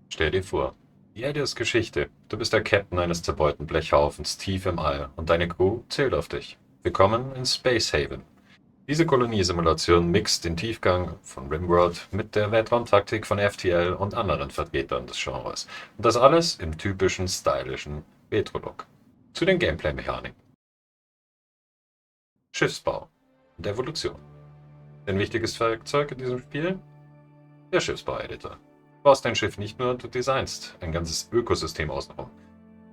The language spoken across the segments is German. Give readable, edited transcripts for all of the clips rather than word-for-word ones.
Stell dir vor, die Erde ist Geschichte. Du bist der Captain eines zerbeulten Blechhaufens tief im All und deine Crew zählt auf dich. Willkommen in Space Haven. Diese Koloniesimulation mixt den Tiefgang von RimWorld mit der Weltraumtaktik von FTL und anderen Vertretern des Genres. Und das alles im typischen, stylischen Retro-Look. Zu den Gameplay-Mechaniken. Schiffsbau und Evolution. Dein wichtiges Werkzeug in diesem Spiel? Der Schiffsbau-Editor. Du baust dein Schiff nicht nur, du designst ein ganzes Ökosystem außenrum.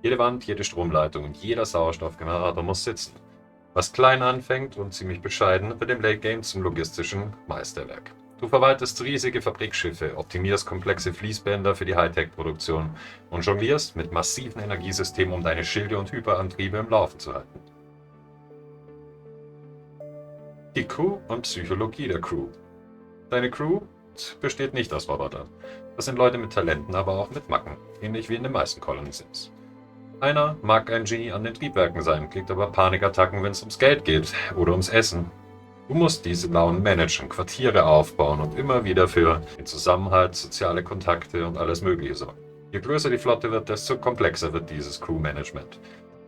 Jede Wand, jede Stromleitung und jeder Sauerstoffgenerator muss sitzen. Was klein anfängt und ziemlich bescheiden, wird im Late Game zum logistischen Meisterwerk. Du verwaltest riesige Fabrikschiffe, optimierst komplexe Fließbänder für die Hightech-Produktion und jonglierst mit massiven Energiesystemen, um deine Schilde und Hyperantriebe im Laufen zu halten. Die Crew und Psychologie der Crew. Deine Crew besteht nicht aus Robotern. Das sind Leute mit Talenten, aber auch mit Macken, ähnlich wie in den meisten Colony Sims. Einer mag ein Genie an den Triebwerken sein, kriegt aber Panikattacken, wenn es ums Geld geht oder ums Essen. Du musst diese Launen managen, Quartiere aufbauen und immer wieder für den Zusammenhalt, soziale Kontakte und alles Mögliche sorgen. Je größer die Flotte wird, desto komplexer wird dieses Crewmanagement.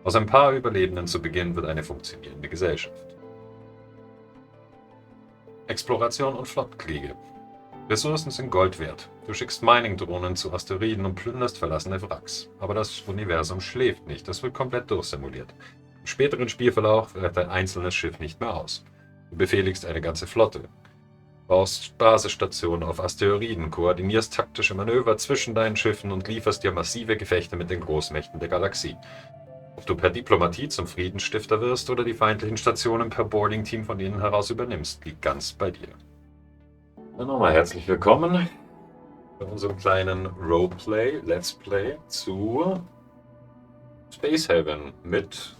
Aus ein paar Überlebenden zu Beginn wird eine funktionierende Gesellschaft. Exploration und Flottenkriege. Ressourcen sind Gold wert. Du schickst Mining-Drohnen zu Asteroiden und plünderst verlassene Wracks. Aber das Universum schläft nicht, das wird komplett durchsimuliert. Im späteren Spielverlauf reicht ein einzelnes Schiff nicht mehr aus. Du befehligst eine ganze Flotte, baust Basisstationen auf Asteroiden, koordinierst taktische Manöver zwischen deinen Schiffen und lieferst dir massive Gefechte mit den Großmächten der Galaxie. Ob du per Diplomatie zum Friedensstifter wirst oder die feindlichen Stationen per Boarding-Team von ihnen heraus übernimmst, liegt ganz bei dir. Dann nochmal herzlich willkommen bei unserem kleinen Roleplay, Let's Play zu Space Haven mit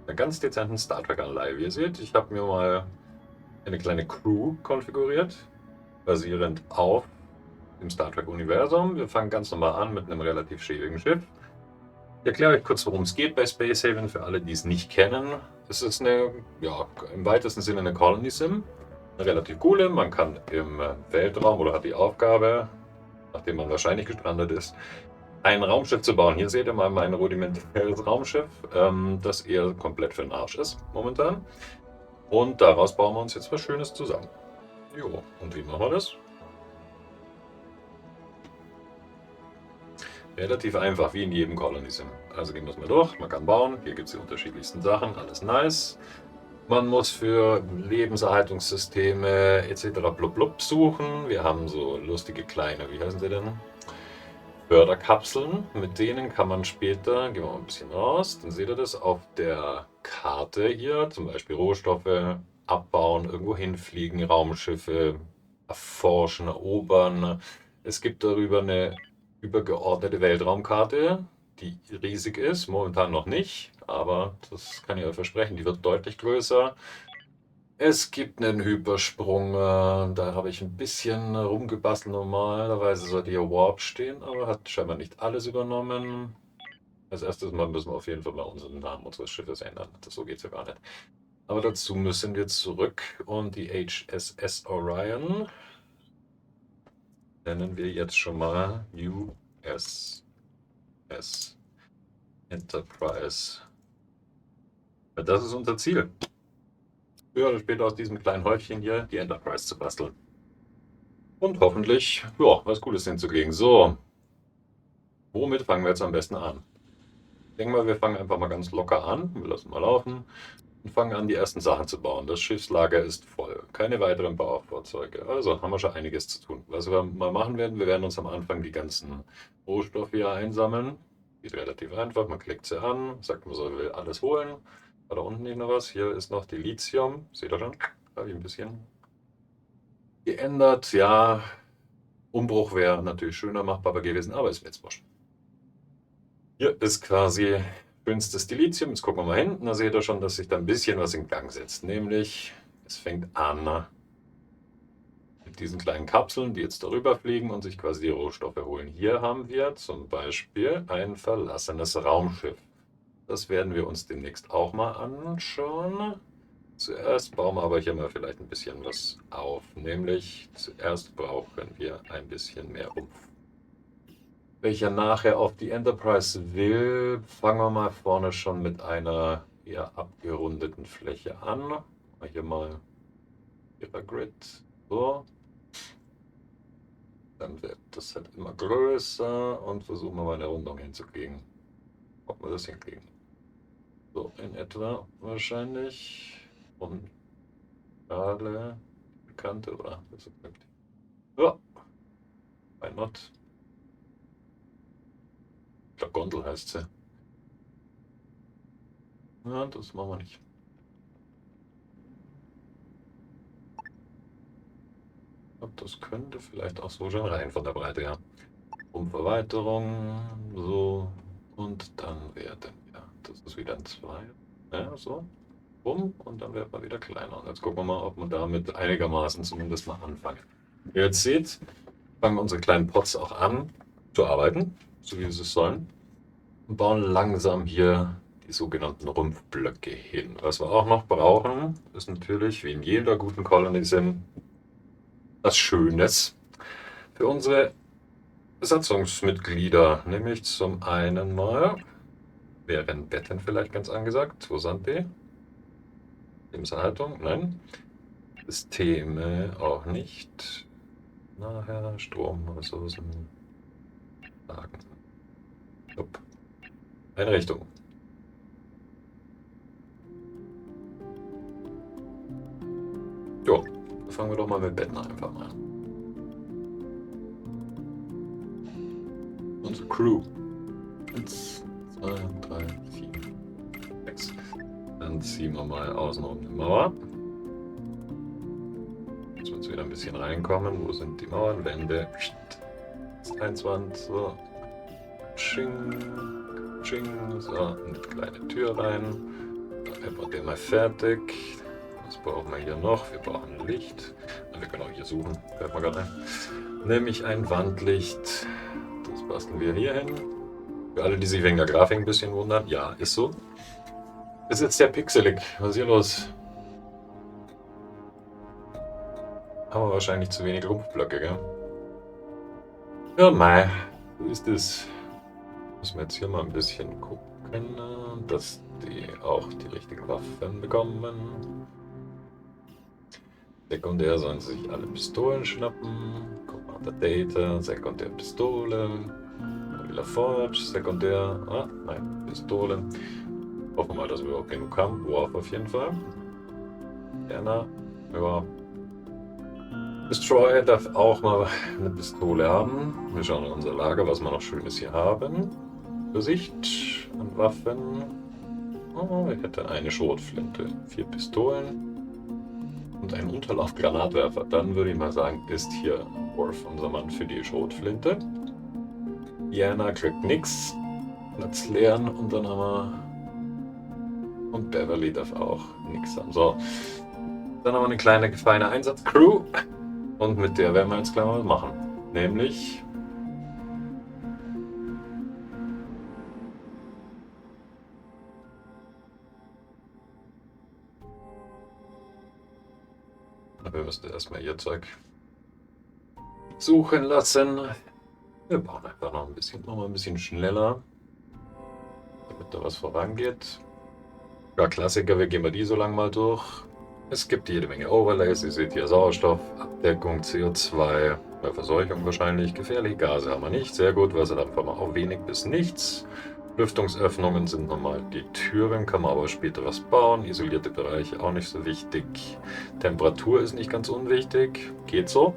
einer ganz dezenten Star Trek-Anleihe. Wie ihr seht, ich habe mir mal eine kleine Crew konfiguriert, basierend auf dem Star Trek-Universum. Wir fangen ganz normal an mit einem relativ schäbigen Schiff. Ich erkläre euch kurz, worum es geht bei Space Haven, für alle, die es nicht kennen. Es ist eine, ja, im weitesten Sinne eine Colony Sim. Eine relativ coole. Man kann im Weltraum oder hat die Aufgabe, nachdem man wahrscheinlich gestrandet ist, ein Raumschiff zu bauen. Hier seht ihr mal mein rudimentäres Raumschiff, das eher komplett für den Arsch ist momentan. Und daraus bauen wir uns jetzt was Schönes zusammen. Jo, und wie machen wir das? Relativ einfach, wie in jedem Colony Sim. Also gehen wir es mal durch. Man kann bauen. Hier gibt es die unterschiedlichsten Sachen. Alles nice. Man muss für Lebenserhaltungssysteme etc. blub blub suchen. Wir haben so lustige kleine, wie heißen sie denn? Förderkapseln. Mit denen kann man später, gehen wir mal ein bisschen raus, dann seht ihr das auf der Karte hier, zum Beispiel Rohstoffe abbauen, irgendwo hinfliegen, Raumschiffe erforschen, erobern. Es gibt darüber eine übergeordnete Weltraumkarte, die riesig ist, momentan noch nicht, aber das kann ich euch versprechen, die wird deutlich größer. Es gibt einen Hypersprung, da habe ich ein bisschen rumgebastelt. Normalerweise sollte hier Warp stehen, aber hat scheinbar nicht alles übernommen. Als erstes mal müssen wir auf jeden Fall mal unseren Namen unseres Schiffes ändern. So geht es ja gar nicht. Aber dazu müssen wir zurück und die HSS Orion nennen wir jetzt schon mal USS Enterprise. Das ist unser Ziel. Früher oder später aus diesem kleinen Häufchen hier die Enterprise zu basteln. Und hoffentlich, ja, was Cooles hinzukriegen. So, womit fangen wir jetzt am besten an? Ich denke mal, wir fangen einfach mal ganz locker an. Wir lassen mal laufen und fangen an, die ersten Sachen zu bauen. Das Schiffslager ist voll. Keine weiteren Baufahrzeuge. Also haben wir schon einiges zu tun. Was wir mal machen werden, wir werden uns am Anfang die ganzen Rohstoffe hier einsammeln. Geht relativ einfach. Man klickt sie an, sagt, man soll alles holen. War da unten nicht noch was? Hier ist noch die Lithium. Seht ihr schon? Habe ich ein bisschen geändert. Ja, Umbruch wäre natürlich schöner machbar gewesen, aber ist mir jetzt wurscht. Hier ist quasi schönstes Lithium. Jetzt gucken wir mal hin. Da seht ihr schon, dass sich da ein bisschen was in Gang setzt. Nämlich, es fängt an mit diesen kleinen Kapseln, die jetzt darüber fliegen und sich quasi die Rohstoffe holen. Hier haben wir zum Beispiel ein verlassenes Raumschiff. Das werden wir uns demnächst auch mal anschauen. Zuerst bauen wir aber hier mal vielleicht ein bisschen was auf. Nämlich zuerst brauchen wir ein bisschen mehr Rumpf. welcher nachher auf die Enterprise will, fangen wir mal vorne schon mit einer eher abgerundeten Fläche an. Hier mal ihrer Grid. So. Dann wird das halt immer größer und versuchen wir mal eine Rundung hinzukriegen. Ob wir das hinkriegen. So, in etwa wahrscheinlich. Und alle Kante, oder? Das ist möglich. Ja, why not? Ich glaube, Gondel heißt sie. Ja, das machen wir nicht. Ich glaube, das könnte vielleicht auch so schon rein von der Breite, ja. Umverweiterung, so. Und dann werden wir, das ist wieder ein 2. Ja, so. Bumm, und dann wird man wieder kleiner. Und jetzt gucken wir mal, ob wir damit einigermaßen zumindest mal anfangen. Wie ihr jetzt seht, fangen unsere kleinen Pots auch an zu arbeiten, so wie sie es sollen. Und bauen langsam hier die sogenannten Rumpfblöcke hin. Was wir auch noch brauchen, ist natürlich, wie in jeder guten Colony Sim, was Schönes für unsere Besatzungsmitglieder. Nämlich zum einen mal, wären Betten vielleicht ganz angesagt. Wo sind die? Lebenserhaltung? Nein. Systeme auch nicht. Nachher Strom, Ressourcen, Lagen. Upp. Einrichtung. Jo, fangen wir doch mal mit Betten einfach mal an. Unsere Crew. 1, 2, 3, 4, 6. Dann ziehen wir mal außen um die Mauer. Jetzt wird es wieder ein bisschen reinkommen. Wo sind die Mauern? Wände. Einwand. So. Tsching. Tsching. So, eine kleine Tür rein. Dann haben wir den mal fertig. Was brauchen wir hier noch? Wir brauchen Licht. Wir können auch hier suchen. Fällt mir gerade ein. Nämlich ein Wandlicht. Das basteln wir hier hin. Für alle, die sich wegen der Grafik ein bisschen wundern. Ja, ist so. Ist jetzt sehr pixelig. Was ist hier los? Haben wir wahrscheinlich zu wenig Rumpfblöcke, gell? Ja, mei. So ist es. Müssen wir jetzt hier mal ein bisschen gucken, dass die auch die richtigen Waffen bekommen. Sekundär sollen sie sich alle Pistolen schnappen. Commander Data, Sekundär Pistole. Mobile Forge, Sekundär. Ah, nein, Pistole. Hoffen wir mal, dass wir auch genug haben. Warp auf jeden Fall. Gerne. Ja. Destroyer darf auch mal eine Pistole haben. Wir schauen in unser Lager, was wir noch Schönes hier haben. Übersicht an Waffen. Oh, ich hätte eine Schrotflinte, 4 Pistolen und einen Unterlaufgranatwerfer. Dann würde ich mal sagen, ist hier Worf unser Mann für die Schrotflinte. Jana kriegt nichts. Platz leeren und dann haben wir. Und Beverly darf auch nichts haben. So. Dann haben wir eine kleine, feine Einsatzcrew. Und mit der werden wir jetzt gleich mal was machen. Nämlich. Wir müssen erstmal ihr Zeug suchen lassen. Wir bauen einfach noch mal ein bisschen schneller, damit da was vorangeht. Ja, Klassiker, wir gehen die so lang mal durch. Es gibt jede Menge Overlays, ihr seht hier Sauerstoff, Abdeckung, CO2, bei Verseuchung wahrscheinlich, gefährliche Gase haben wir nicht, sehr gut, Wasserdampf haben wir auch wenig bis nichts. Lüftungsöffnungen sind normal die Türen, kann man aber später was bauen, isolierte Bereiche auch nicht so wichtig. Temperatur ist nicht ganz unwichtig, geht so.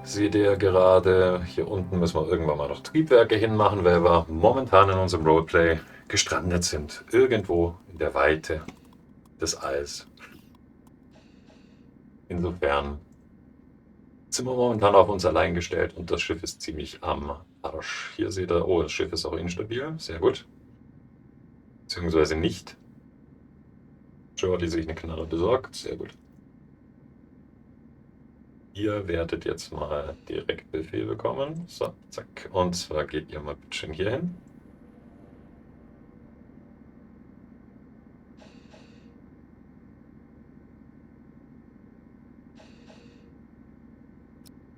Seht ihr gerade, hier unten müssen wir irgendwann mal noch Triebwerke hinmachen, weil wir momentan in unserem Roleplay gestrandet sind. Irgendwo in der Weite des Alls. Insofern sind wir momentan auf uns allein gestellt und das Schiff ist ziemlich am Arsch. Hier seht ihr, oh, das Schiff ist auch instabil, sehr gut. Beziehungsweise nicht. Joe, die sich eine Knarre besorgt, sehr gut. Ihr werdet jetzt mal direkt Befehl bekommen. So, zack. Und zwar geht ihr mal bitte hier hin.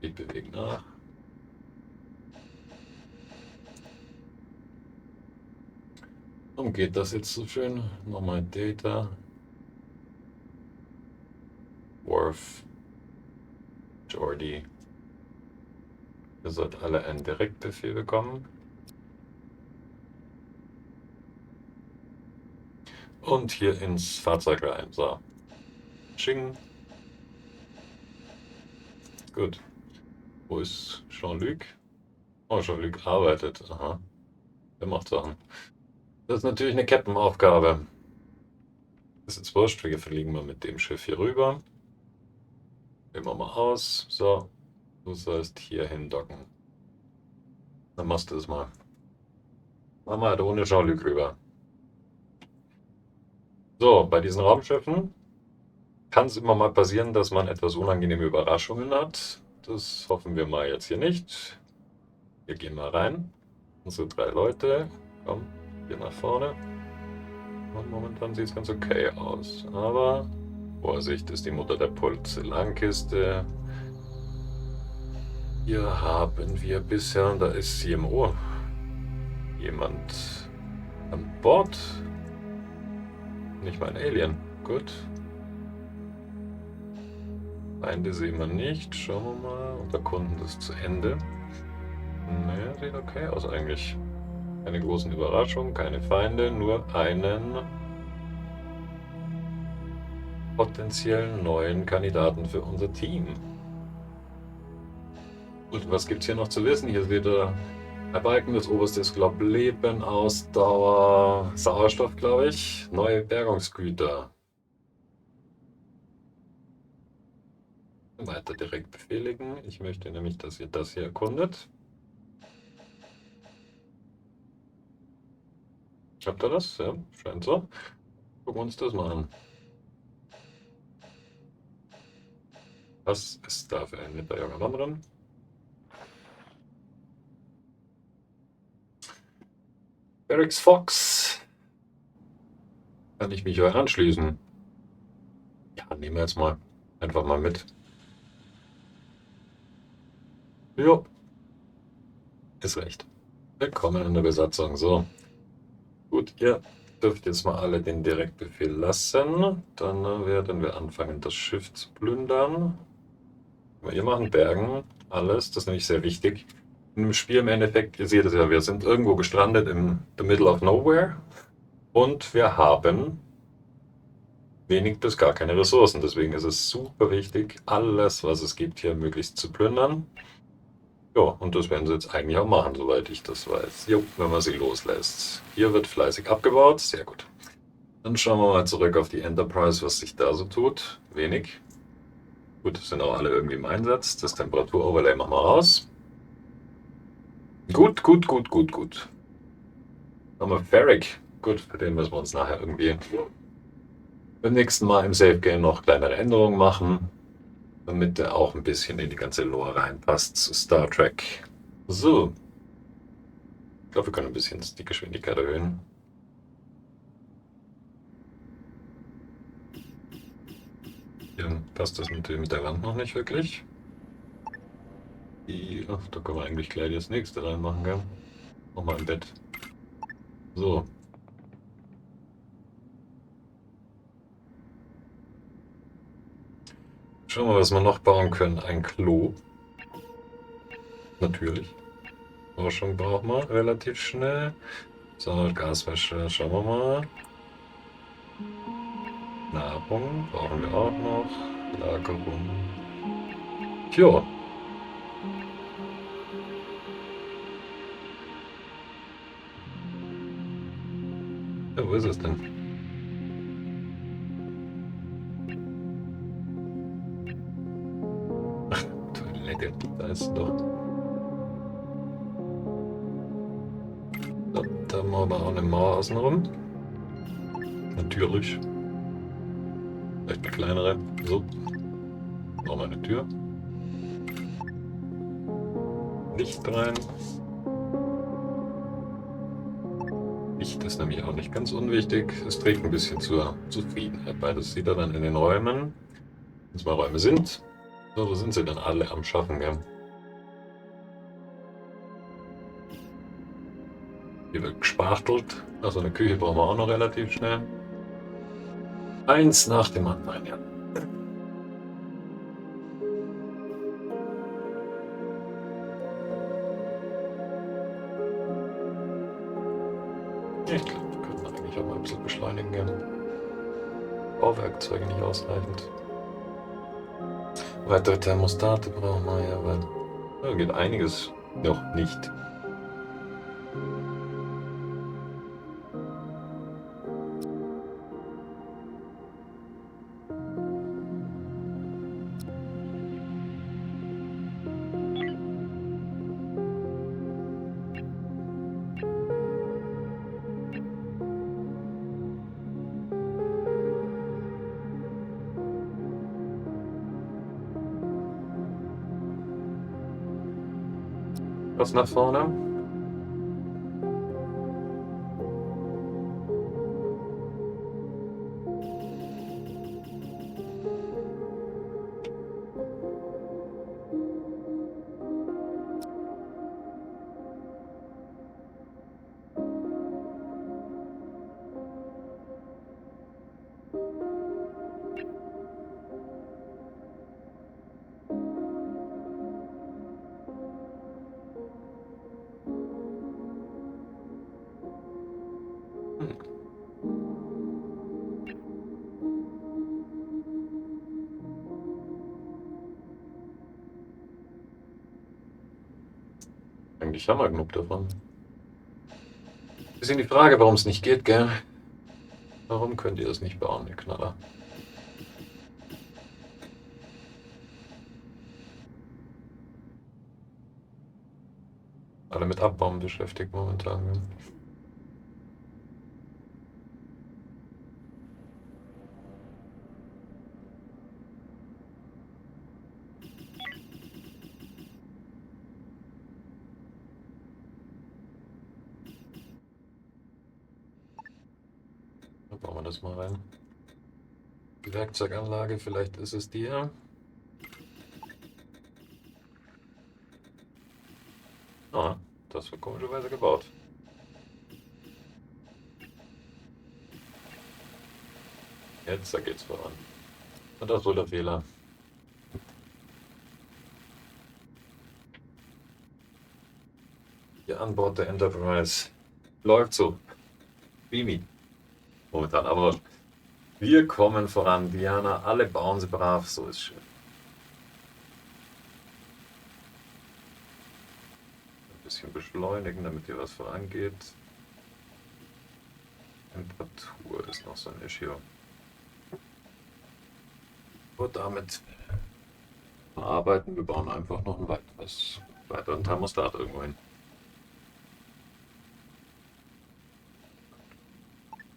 Ich bewege nach. Warum geht das jetzt so schön? Nochmal Data. Worf. Jordi. Ihr sollt alle einen Direktbefehl bekommen. Und hier ins Fahrzeug rein. So. Ching. Gut. Wo ist Jean-Luc? Oh, Jean-Luc arbeitet. Aha. Der macht Sachen. Das ist natürlich eine Captain-Aufgabe. Ist jetzt wurscht, wir fliegen mal mit dem Schiff hier rüber. Wählen wir mal aus. So. Du sollst hier hindocken. Dann machst du das mal. Mach mal halt ohne Jean-Luc rüber. So, bei diesen Raumschiffen kann es immer mal passieren, dass man etwas unangenehme Überraschungen hat. Das hoffen wir mal jetzt hier nicht. Wir gehen mal rein. Unsere 3 Leute. Komm, hier nach vorne. Und momentan sieht es ganz okay aus. Aber Vorsicht, ist die Mutter der Porzellankiste. Hier haben wir bisher, da ist CMO. Jemand an Bord. Nicht mal ein Alien. Gut. Feinde sehen wir nicht. Schauen wir mal. Und erkunden das zu Ende. Naja, sieht okay aus eigentlich. Keine großen Überraschungen, keine Feinde, nur einen potenziellen neuen Kandidaten für unser Team. Und was gibt es hier noch zu wissen? Hier seht ihr Ereignis, oberstes Glob, Leben, Ausdauer, Sauerstoff, glaube ich, neue Bergungsgüter. Weiter direkt befehligen. Ich möchte nämlich, dass ihr das hier erkundet. Habt ihr das? Ja, scheint so. Gucken wir uns das mal an. Was ist da für ein netter junger Mann drin? Eric's Fox. Kann ich mich euch anschließen? Ja, nehmen wir jetzt mal. Einfach mal mit. Jo. Ist recht. Willkommen in der Besatzung. So. Gut, ihr dürft jetzt mal alle den Direktbefehl lassen. Dann werden wir anfangen, das Schiff zu plündern. Wir machen Bergen, alles. Das ist nämlich sehr wichtig. Im Spiel im Endeffekt, ihr seht es ja, wir sind irgendwo gestrandet in the middle of nowhere. Und wir haben wenig bis gar keine Ressourcen. Deswegen ist es super wichtig, alles, was es gibt, hier möglichst zu plündern. Ja, und das werden sie jetzt eigentlich auch machen, soweit ich das weiß. Jo, wenn man sie loslässt. Hier wird fleißig abgebaut, sehr gut. Dann schauen wir mal zurück auf die Enterprise, was sich da so tut. Wenig. Gut, sind auch alle irgendwie im Einsatz. Das Temperaturoverlay machen wir aus. Gut, gut, gut, gut, gut. Haben wir Ferric. Gut, für den müssen wir uns nachher irgendwie beim nächsten Mal im Save Game noch kleinere Änderungen machen, damit der auch ein bisschen in die ganze Lore reinpasst zu Star Trek. So. Ich glaube, wir können ein bisschen die Geschwindigkeit erhöhen. Hier passt das mit der Wand noch nicht wirklich. Ach, da können wir eigentlich gleich das nächste reinmachen, gell? Nochmal im Bett. So. Schauen wir mal, was wir noch bauen können. Ein Klo. Natürlich. Forschung brauchen wir relativ schnell. So, Gaswäsche, schauen wir mal. Nahrung brauchen wir auch noch. Lagerung. Tja. Ja, wo ist es denn? Ach, Toilette, da ist es doch. So, da haben wir aber auch eine Mauer außenrum. Natürlich. Vielleicht eine kleinere. So. Noch mal eine Tür. Licht rein. Licht ist nämlich auch nicht ganz unwichtig. Es trägt ein bisschen zur Zufriedenheit bei. Das sieht er dann in den Räumen. Wenn es mal Räume sind. So, wo sind sie dann alle am Schaffen, gell? Hier wird gespachtelt. Also eine Küche brauchen wir auch noch relativ schnell. Eins nach dem anderen, ja. Ich glaube, wir können eigentlich auch mal ein bisschen beschleunigen. Ja. Bauwerkzeuge nicht ausreichend. Weitere Thermostate brauchen wir ja, weil da geht einiges noch nicht. Was nach vorne? Eigentlich haben wir genug davon. Bisschen die Frage, warum es nicht geht, gell? Warum könnt ihr es nicht bauen, ihr Knaller? Alle mit Abbauen beschäftigt momentan. Gell? Da bauen wir das mal rein. Die Werkzeuganlage, vielleicht ist es die hier. Ah, das wird komischerweise gebaut. Jetzt, da geht's voran. Und das ist wohl der Fehler. Hier an Bord der Enterprise. Läuft so. Mimi. Momentan, aber wir kommen voran. Diana, alle bauen sie brav, so ist schön. Ein bisschen beschleunigen, damit hier was vorangeht. Temperatur ist noch so ein Issue. Und damit arbeiten. Wir bauen einfach noch ein weiteren Thermostat irgendwo hin.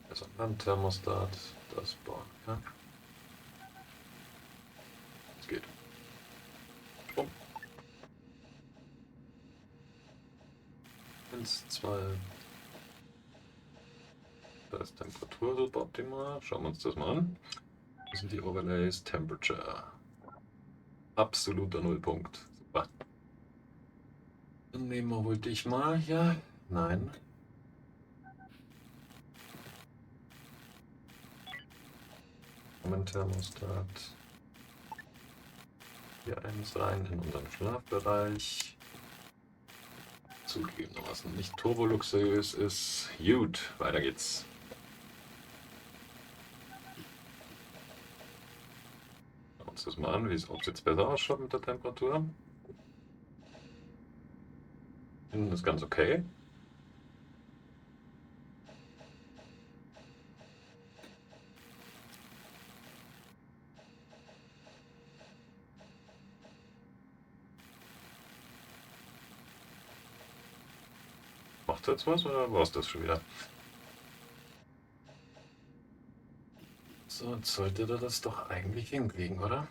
Also ein Landthermostat, das bauen. Ja. Es geht. Strom. 1, 2. Da ist Temperatur super optimal. Schauen wir uns das mal an. Das sind die Overlays. Temperature. Absoluter Nullpunkt. Super. Dann nehmen wir wohl dich mal hier. Nein. Thermostat. Hier eins rein in unseren Schlafbereich. Zugegebenermaßen nicht turboluxuriös ist. Gut, weiter geht's. Schauen wir uns das mal an, ob es jetzt besser ausschaut mit der Temperatur. Innen ist ganz okay. Macht jetzt was oder war es das schon wieder? So, jetzt sollte das doch eigentlich hinkriegen, oder?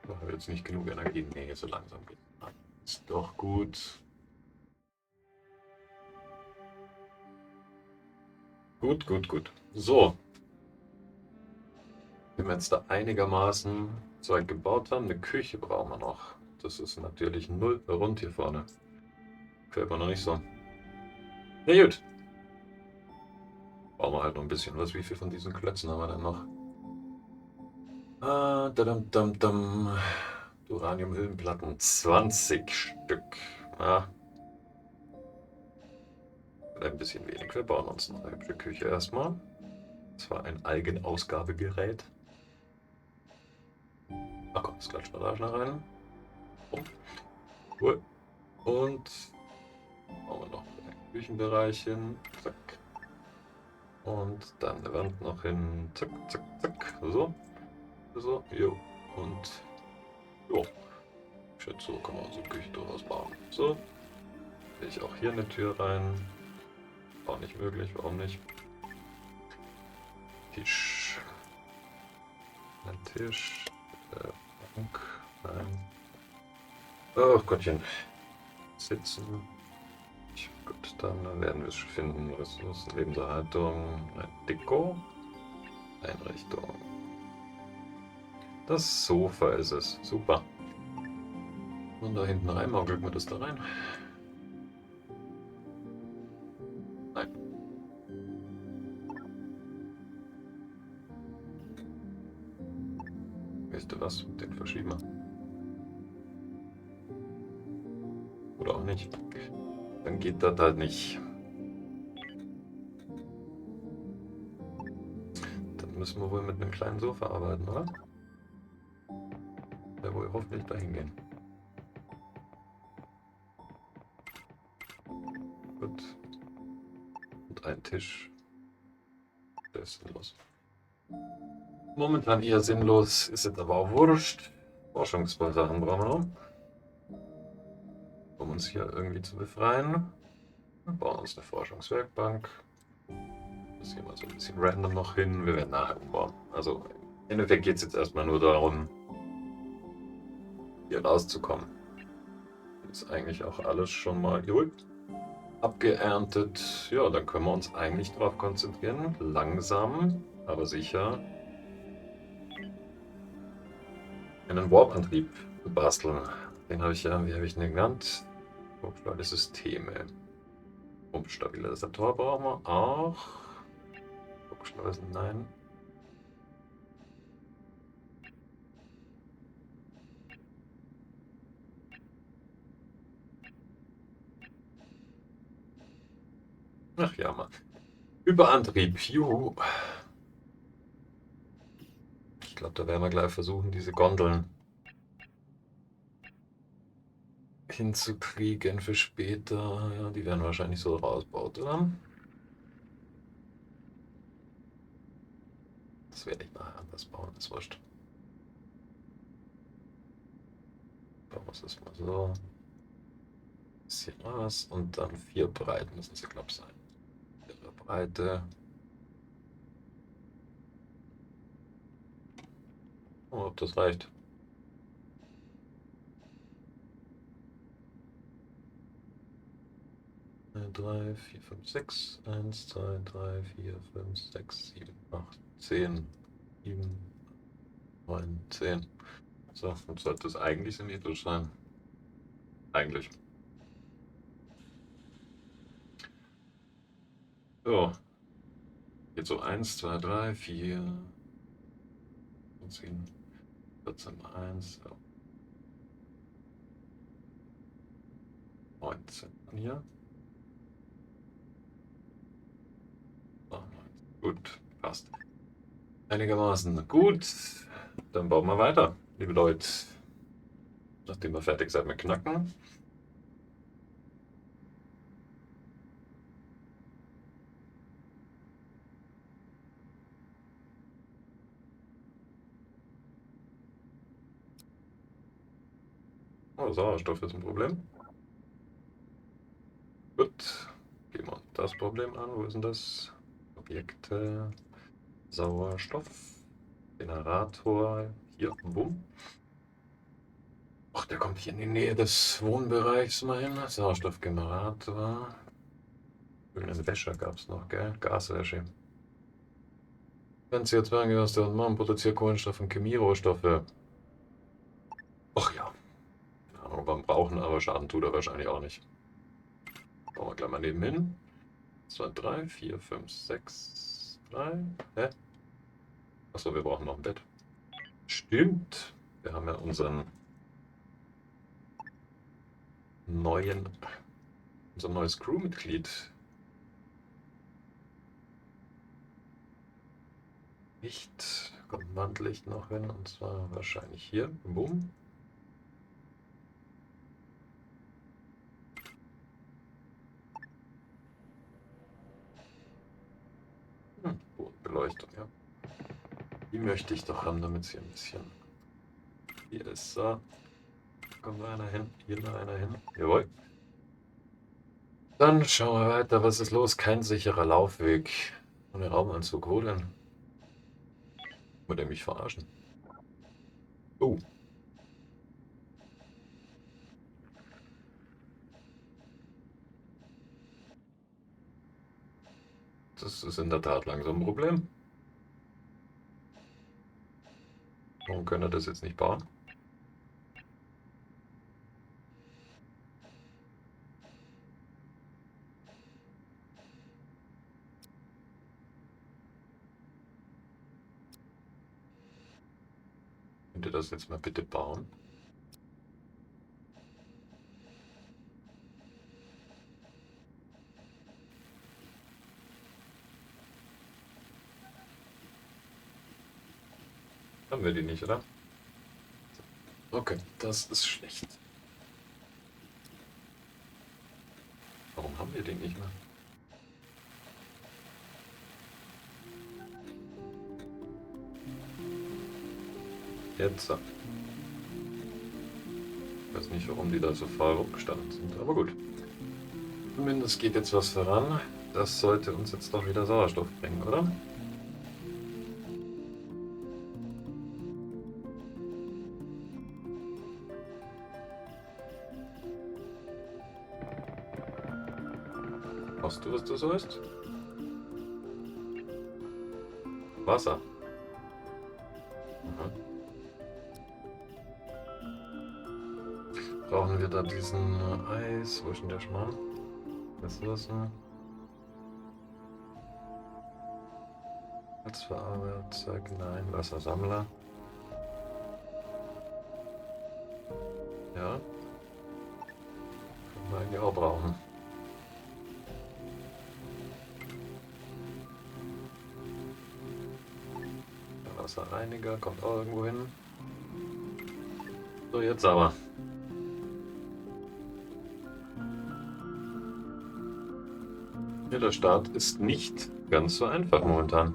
Ich habe jetzt nicht genug Energie. Nee, so langsam geht es. Ist doch gut. Gut, gut, gut. So, wenn wir jetzt da einigermaßen Zeug gebaut haben, eine Küche brauchen wir noch. Das ist natürlich null rund hier vorne. Gefällt mir noch nicht so. Na gut. Brauchen wir halt noch ein bisschen was. Wie viel von diesen Klötzen haben wir denn noch? Dadam. Uraniumhüllenplatten. 20 Stück. Ja, vielleicht ein bisschen wenig. Wir bauen uns noch eine hübsche Küche erstmal. Das war ein Eigenausgabegerät. Ach komm, das klatschen wir da schnell rein. Oh, cool. Und bauen wir noch ein Küchenbereich hin. Zack. Und dann eine Wand noch hin. Zack, zack, zack. So. So. Jo. Und jo. Ich schätze, so kann man unsere Küche durchaus bauen. So. Sehe ich auch hier eine Tür rein. Auch nicht möglich. Warum nicht? Tisch. Ein Tisch. Bank. Nein. Oh Gottchen. Sitzen. Gut, dann werden wir es finden. Ressourcen, Lebenserhaltung, Deko, Einrichtung. Das Sofa ist es. Super. Und da hinten rein, maugeln wir das da rein. Nein. Weißt du was? Den verschieben wir. Oder auch nicht. Dann geht das halt nicht. Dann müssen wir wohl mit einem kleinen Sofa arbeiten, oder? Der wohl hoffentlich dahin gehen. Gut. Und ein Tisch. Der ist sinnlos. Momentan eher sinnlos, ist jetzt aber auch wurscht. Forschungssachen brauchen wir noch. Um uns hier irgendwie zu befreien. Wir bauen uns eine Forschungswerkbank. Das hier mal so ein bisschen random noch hin. Wir werden nachher umbauen. Also im Endeffekt geht es jetzt erstmal nur darum, hier rauszukommen. Ist eigentlich auch alles schon mal abgeerntet. Ja, dann können wir uns eigentlich darauf konzentrieren, langsam, aber sicher einen Warp-Antrieb zu basteln. Den habe ich ja, wie habe ich den genannt? Hochstabile Systeme. Stabilisator brauchen wir auch. Nein. Ach ja, Mann. Überantrieb. Juhu. Ich glaube, da werden wir gleich versuchen, diese Gondeln hinzukriegen für später. Ja, die werden wahrscheinlich so rausgebaut, oder? Das werde ich nachher anders bauen, ist wurscht. Bauen wir das mal so. Bisschen was und dann 4 breit müssen sie, glaube ich, sein. 4 Breite. Oh, ob das reicht. Drei, vier, fünf, sechs. 1, 2, 3, 4, 5, 6, 7, 8, 10, 7, 9, 10. So, und sollte es eigentlich symmetrisch sein. Eigentlich. So. Geht so 1, 2, 3, 4, 10, 14 mal 1, so. 19 hier. So, 19. Gut, passt. Einigermaßen gut. Dann bauen wir weiter, liebe Leute. Nachdem wir fertig sind mit Knacken. Oh, Sauerstoff ist ein Problem. Gut, gehen wir uns das Problem an. Wo ist denn das? Objekte, Sauerstoff, Generator, hier, bumm. Ach, der kommt hier in die Nähe des Wohnbereichs, mein Sauerstoffgenerator. Irgendeinen Wäscher gab es noch, gell? Gaswäsche. Wenn CO2 angewas und Mann produziert Kohlenstoff und Chemierohstoffe. Ach ja. Keine Ahnung, beim Brauchen, aber Schaden tut er wahrscheinlich auch nicht. Bauen wir gleich mal nebenhin. 2, 3, 4, 5, 6, 3. Hä? Achso, wir brauchen noch ein Bett. Stimmt. Wir haben ja unseren unser neues Crewmitglied. Nicht. Kommt Wandlicht noch hin, und zwar wahrscheinlich hier. Boom. Bodenbeleuchtung, ja. Die möchte ich doch haben, damit sie ein bisschen. Hier ist so. Kommt noch einer hin. Hier noch einer hin. Jawohl. Dann schauen wir weiter. Was ist los? Kein sicherer Laufweg. Ohne Raumanzug. Wo denn? Wird er mich verarschen? Oh. Das ist in der Tat langsam ein Problem. Warum können wir das jetzt nicht bauen? Könnt ihr das jetzt mal bitte bauen? Haben wir die nicht, oder? Okay, das ist schlecht. Warum haben wir den nicht mehr? Jetzt. Ich weiß nicht, warum die da so faul rumgestanden sind, aber gut. Zumindest geht jetzt was voran. Das sollte uns jetzt doch wieder Sauerstoff bringen, oder? Weißt du, was das heißt? Wasser. Mhm. Brauchen wir da diesen Eis? Wo ist denn der Schmarrn? Ressourcen. Holzverarbeitungszeug, nein. Wassersammler. Ja. Können wir eigentlich auch brauchen. Der Wasserreiniger kommt auch irgendwo hin. So, jetzt aber. Ja, der Start ist nicht ganz so einfach momentan.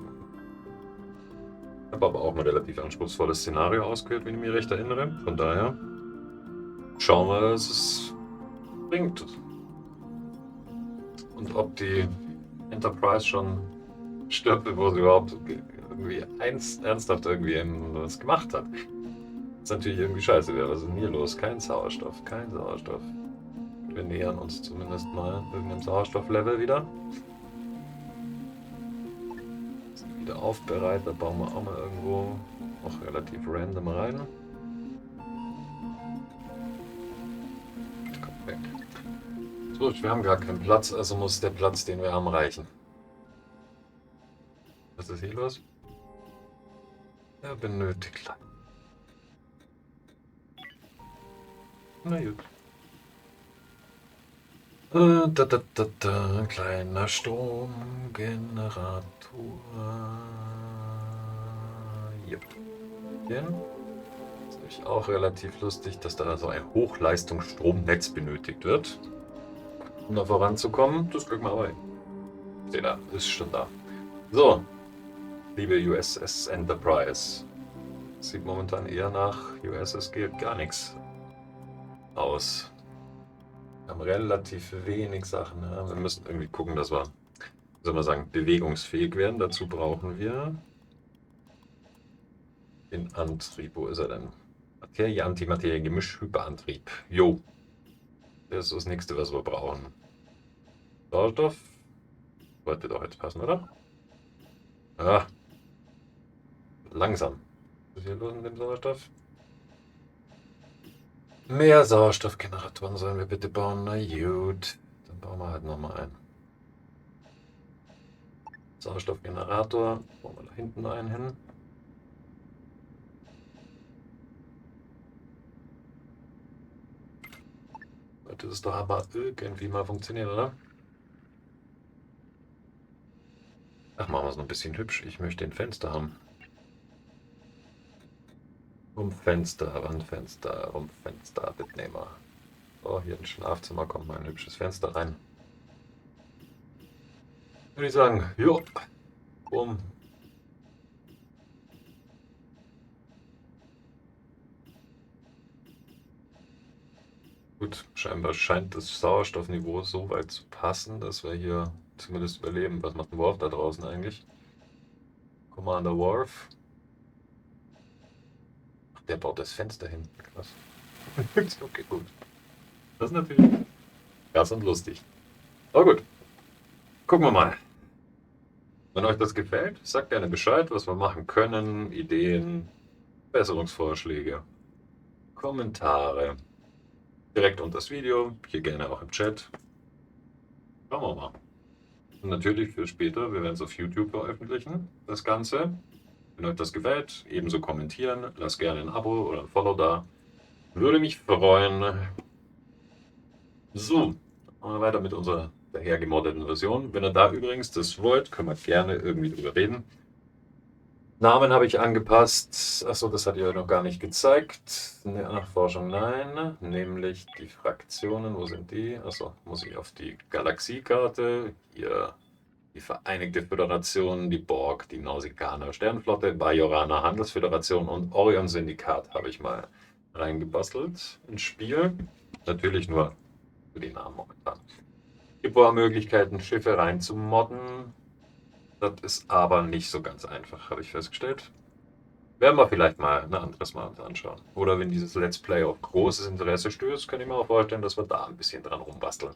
Ich habe aber auch ein relativ anspruchsvolles Szenario ausgewählt, wenn ich mich recht erinnere. Von daher schauen wir, was es bringt. Und ob die Enterprise schon stirbt, bevor sie überhaupt irgendwie ernsthaft irgendwie was gemacht hat. Das ist natürlich irgendwie scheiße wäre. Was ist denn hier los? Kein Sauerstoff, kein Sauerstoff. Wir nähern uns zumindest mal irgendeinem Sauerstofflevel wieder. Sind wieder aufbereitet, da bauen wir auch mal irgendwo auch relativ random rein. Kommt weg. So, wir haben gar keinen Platz, also muss der Platz, den wir haben, reichen. Was ist hier los? Ja, benötigt. Na gut. Kleiner Stromgenerator. Yep. Ja. Das ist nämlich auch relativ lustig, dass da so ein Hochleistungsstromnetz benötigt wird, um da voranzukommen. Das kriegen wir aber hin. Seht ihr, ist schon da. So, liebe USS Enterprise. Sieht momentan eher nach USS geht gar nichts aus. Wir haben relativ wenig Sachen. Ja. Wir müssen irgendwie gucken, dass wir, soll man sagen, bewegungsfähig werden. Dazu brauchen wir den Antrieb. Wo ist er denn? Materie, Antimaterie, Gemisch, Hyperantrieb. Jo. Das ist das nächste, was wir brauchen. Sauerstoff Sollte doch jetzt passen, oder? Ah, langsam. Was ist hier los mit dem Sauerstoff? Mehr Sauerstoffgeneratoren sollen wir bitte bauen. Na gut, dann bauen wir halt nochmal einen. Sauerstoffgenerator. Bauen wir da hinten einen hin. Sollte das doch aber irgendwie mal funktionieren, oder? Ach, machen wir es noch ein bisschen hübsch. Ich möchte ein Fenster haben. Rumpfenster, Wandfenster, Rumpfenster, Bitnehmer. So, hier ins Schlafzimmer kommt mal ein hübsches Fenster rein. Würde ich sagen, jo, bumm. Gut, scheinbar scheint das Sauerstoffniveau so weit zu passen, dass wir hier zumindest überleben. Was macht ein Worf da draußen eigentlich? Commander Worf. Ach, der baut das Fenster hin. Krass. Okay, gut. Das ist natürlich krass und lustig. Aber gut, gucken wir mal. Wenn euch das gefällt, sagt gerne Bescheid, was wir machen können, Ideen, Besserungsvorschläge, Kommentare. Direkt unter das Video, hier gerne auch im Chat. Schauen wir mal. Und natürlich für später, wir werden es auf YouTube veröffentlichen, das Ganze. Wenn euch das gefällt, ebenso kommentieren, lasst gerne ein Abo oder ein Follow da. Würde mich freuen. So, machen wir weiter mit unserer dahergemoddeten Version. Wenn ihr da übrigens das wollt, können wir gerne irgendwie drüber reden. Namen habe ich angepasst. Achso, das hat ihr noch gar nicht gezeigt. Nachforschung, nein. Nämlich die Fraktionen. Wo sind die? Achso, muss ich auf die Galaxiekarte. Hier die Vereinigte Föderation, die Borg, die Nausikaner Sternenflotte, Bajoraner Handelsföderation und Orion Syndikat habe ich mal reingebastelt ins Spiel. Natürlich nur für die Namen momentan. Es gibt wohl Möglichkeiten, Schiffe reinzumodden. Das ist aber nicht so ganz einfach, habe ich festgestellt. Werden wir vielleicht mal ein anderes Mal uns anschauen. Oder wenn dieses Let's Play auf großes Interesse stößt, kann ich mir auch vorstellen, dass wir da ein bisschen dran rumbasteln.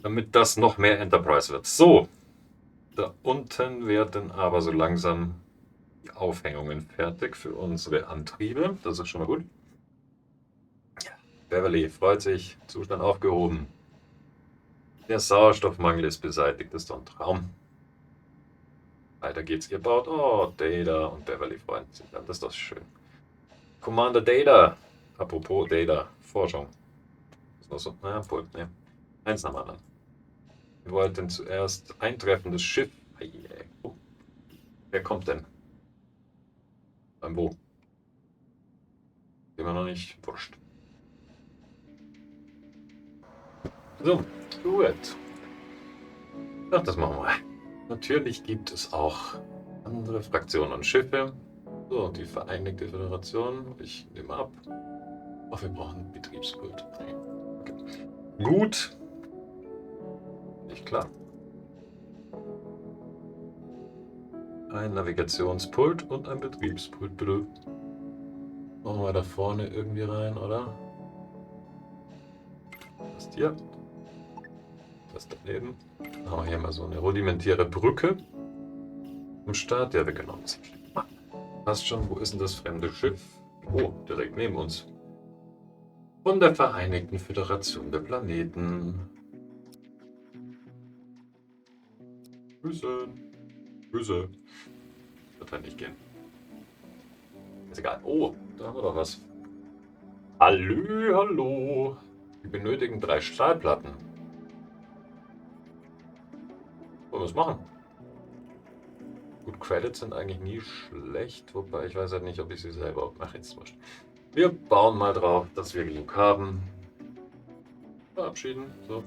Damit das noch mehr Enterprise wird. So, da unten werden aber so langsam die Aufhängungen fertig für unsere Antriebe. Das ist schon mal gut. Beverly freut sich. Zustand aufgehoben. Der Sauerstoffmangel ist beseitigt. Das ist doch ein Traum. Weiter geht's. Ihr baut. Oh, Data und Beverly freuen sich. Das ist doch schön. Commander Data. Apropos Data. Forschung. Ist noch so. Naja, Pult. Ne. Eins nach dem anderen. Wir wollten zuerst eintreffendes Schiff. Oh. Wer kommt denn? Beim wo? Immer noch nicht. Wurscht. So, gut. Ach, das machen wir. Natürlich gibt es auch andere Fraktionen und Schiffe. So, die Vereinigte Föderation. Ich nehme ab. Ach, wir brauchen einen Betriebspult. Okay. Gut. Nicht klar. Ein Navigationspult und ein Betriebspult, bitte. Machen wir da vorne irgendwie rein, oder? Das hier. Das daneben. Dann haben wir hier mal so eine rudimentäre Brücke. Im Start, ja, wir können uns. Passt schon, wo ist denn das fremde Schiff? Oh, direkt neben uns. Von der Vereinigten Föderation der Planeten. Grüße. Grüße. Wird halt nicht gehen. Ist egal. Oh, da haben wir doch was. Hallo, hallo. Wir benötigen 3 Stahlplatten. Wollen wir es machen? Gut, Credits sind eigentlich nie schlecht, wobei ich weiß halt nicht, ob ich sie selber mache. Jetzt wurscht. Wir bauen mal drauf, dass wir genug haben. Verabschieden. So.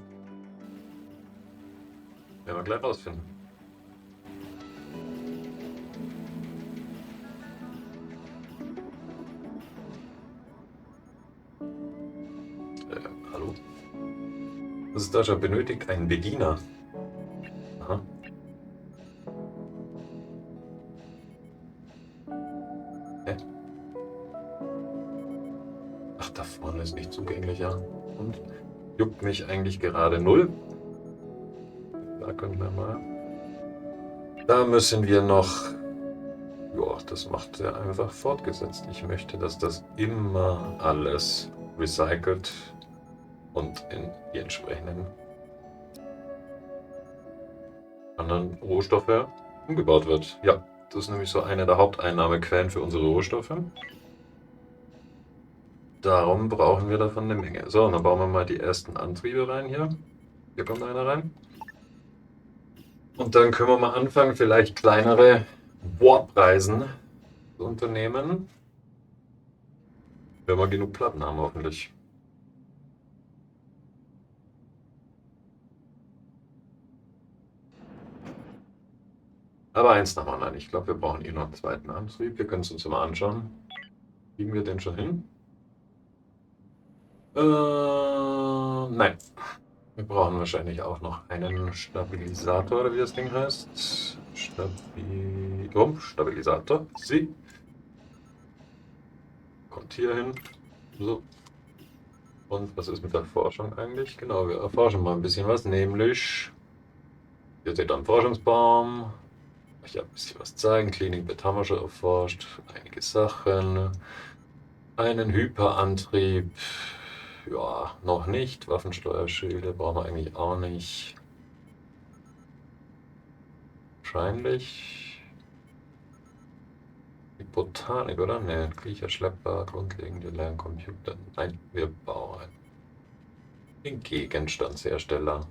Werden wir gleich rausfinden. Hallo? Das ist Deutscher benötigt einen Bediener. Aha. Hä? Ach, da vorne ist nicht zugänglich, ja. Und juckt mich eigentlich gerade null. Da können wir mal. Da müssen wir noch... Ja, das macht er einfach fortgesetzt. Ich möchte, dass das immer alles recycelt und in die entsprechenden anderen Rohstoffe umgebaut wird. Ja, das ist nämlich so eine der Haupteinnahmequellen für unsere Rohstoffe. Darum brauchen wir davon eine Menge. So, dann bauen wir mal die ersten Antriebe rein hier. Hier kommt einer rein. Und dann können wir mal anfangen, vielleicht kleinere Warp-Reisen zu unternehmen. Wenn wir genug Platten haben, hoffentlich. Aber eins nach dem anderen. Ich glaube, wir brauchen noch einen zweiten Antrieb. Wir können es uns mal anschauen. Kriegen wir den schon hin? Nein. Wir brauchen wahrscheinlich auch noch einen Stabilisator, oder wie das Ding heißt. Stabilisator. Sie. Kommt hier hin. So. Und was ist mit der Forschung eigentlich? Genau, wir erforschen mal ein bisschen was, nämlich... Ihr seht einen Forschungsbaum. Ich habe ein bisschen was zeigen. Cleaning-Bit haben wir schon erforscht. Einige Sachen. Einen Hyperantrieb. Ja, noch nicht. Waffensteuerschilde brauchen wir eigentlich auch nicht. Wahrscheinlich. Die Botanik, oder? Ne, Kriecherschlepper, grundlegende Lerncomputer. Nein, wir bauen den Gegenstandshersteller.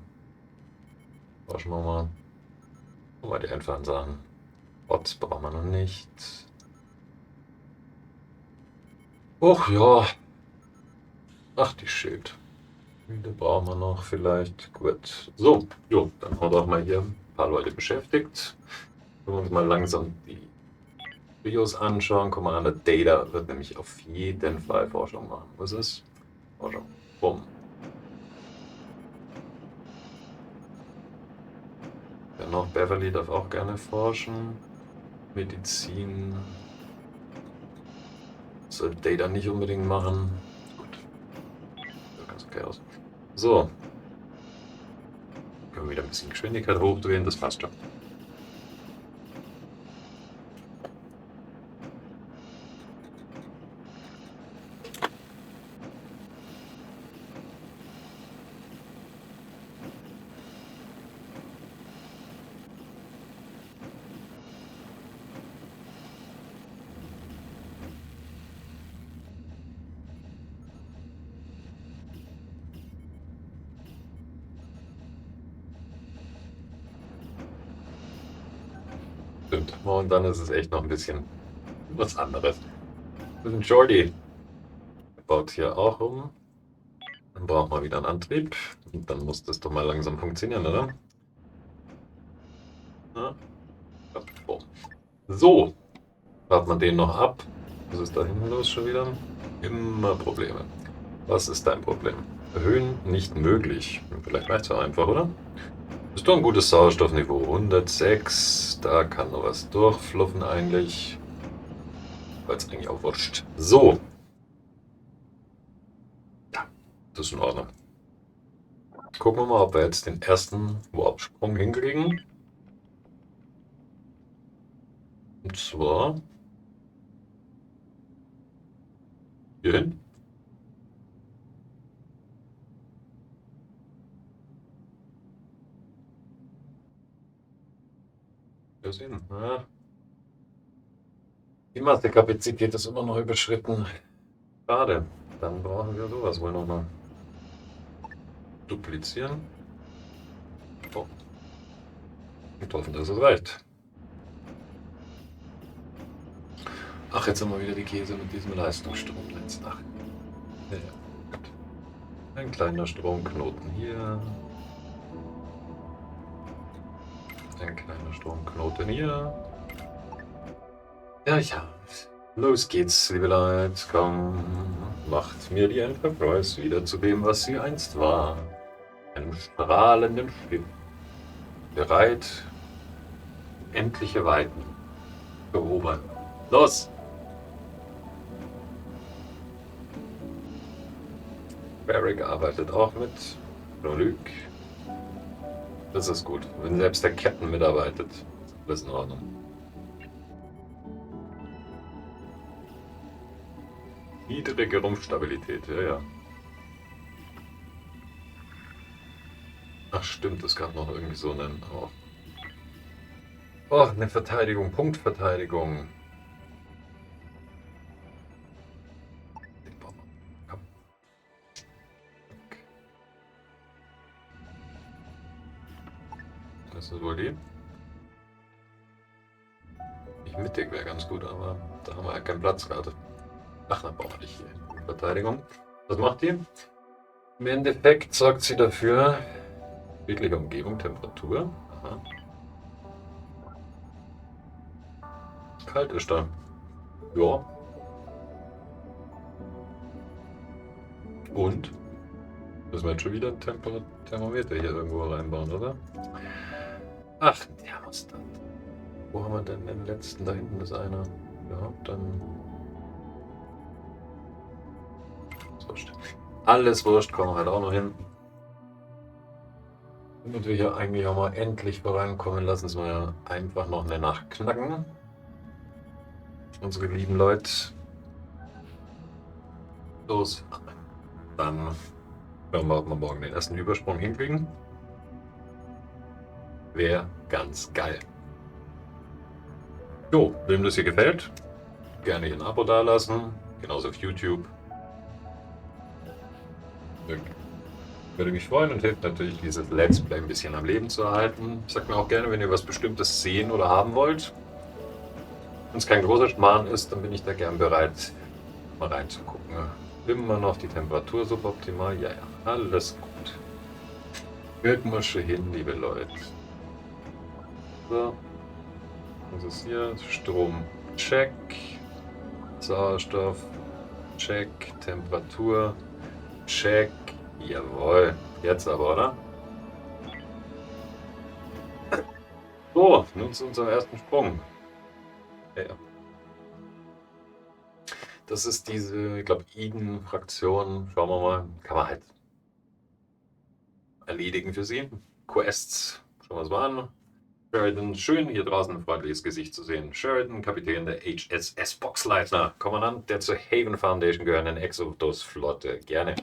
Forschen wir mal. Guck mal die einfachen Sachen. Bots brauchen wir noch nicht. Och ja. Ach, die Schild. Die brauchen wir noch vielleicht. Gut. So, jo, dann haben wir doch mal hier ein paar Leute beschäftigt. Können wir uns mal langsam die Videos anschauen. Guck mal an, der Data wird nämlich auf jeden Fall Forschung machen. Was ist? Forschung. Bumm. Dann noch Beverly darf auch gerne forschen. Medizin. Soll Data nicht unbedingt machen. Gut. Sieht ganz okay aus. So. Können wir wieder ein bisschen Geschwindigkeit hochdrehen, das passt schon. Stimmt. Und dann ist es echt noch ein bisschen was anderes. Das ist ein Jordi. Der baut hier auch um. Dann brauchen wir wieder einen Antrieb. Und dann muss das doch mal langsam funktionieren, oder? Ja. Oh. So. Wartet man den noch ab. Was ist da hinten los schon wieder? Immer Probleme. Was ist dein Problem? Erhöhen nicht möglich. Vielleicht leicht so einfach, oder? Ist doch ein gutes Sauerstoffniveau. 106. Da kann noch was durchfluffen eigentlich. Weil es eigentlich auch wurscht. So. Ja, das ist in Ordnung. Gucken wir mal, ob wir jetzt den ersten Warp-Sprung hinkriegen. Und zwar hier hin. Wir sehen. Ja. Die Mastekapazität ist immer noch überschritten. Schade. Dann brauchen wir sowas wohl nochmal. Duplizieren. Oh. Und hoffen, dass es reicht. Ach, jetzt haben wir wieder die Käse mit diesem Leistungsstromnetz. Ach. Ja, gut. Ein kleiner Stromknoten hier. Ein kleiner Stromknoten hier. Ja, ja. Los geht's, liebe Leute. Komm, macht mir die Enterprise wieder zu dem, was sie einst war. Einem strahlenden Schiff. Bereit, endliche Weiten zu erobern. Los! Barrick arbeitet auch mit. Nur Luke. Das ist gut, wenn selbst der Captain mitarbeitet. Alles in Ordnung. Niedrige Rumpfstabilität, ja, ja. Ach stimmt, es gab noch irgendwie so einen... Oh, eine Verteidigung, Punktverteidigung. Komm. Das ist wohl die. Nicht mittig wäre ganz gut, aber da haben wir ja keinen Platz gerade. Ach, dann brauchen wir dich hier. Verteidigung. Was macht die? Im Endeffekt sorgt sie dafür, friedliche Umgebung, Temperatur. Aha. Kalt ist da. Ja. Und? Müssen wir jetzt schon wieder ein Thermometer hier irgendwo reinbauen, oder? Ach, ein Thermostat. Wo haben wir denn den letzten? Da hinten ist einer. Ja, dann. Ist wurscht. Alles wurscht, kommen wir halt auch noch hin. Damit wir hier eigentlich auch mal endlich vorankommen, lassen wir ja einfach noch eine Nacht knacken. Unsere lieben Leute. Los. Dann werden wir, ob wir morgen den ersten Übersprung hinkriegen. Wäre ganz geil. Jo, wem das hier gefällt, gerne hier ein Abo dalassen. Genauso auf YouTube. Würde mich freuen und hilft natürlich, dieses Let's Play ein bisschen am Leben zu erhalten. Sagt mir auch gerne, wenn ihr was Bestimmtes sehen oder haben wollt. Wenn es kein großer Schmarrn ist, dann bin ich da gern bereit, mal reinzugucken. Immer noch die Temperatur suboptimal. Ja, ja, alles gut. Wird mal schon hin, liebe Leute. So. Was ist hier? Strom, check. Sauerstoff, check. Temperatur, check. Jawohl. Jetzt aber, oder? So, nun zu unserem ersten Sprung. Ja. Das ist diese, ich glaube, Eden-Fraktion. Schauen wir mal. Kann man halt erledigen für sie. Quests. Schauen wir uns mal an. Sheridan, schön hier draußen ein freundliches Gesicht zu sehen. Sheridan, Kapitän der HSS Boxleitner, Kommandant der zur Haven Foundation gehörenden Exodus-Flotte. Gerne.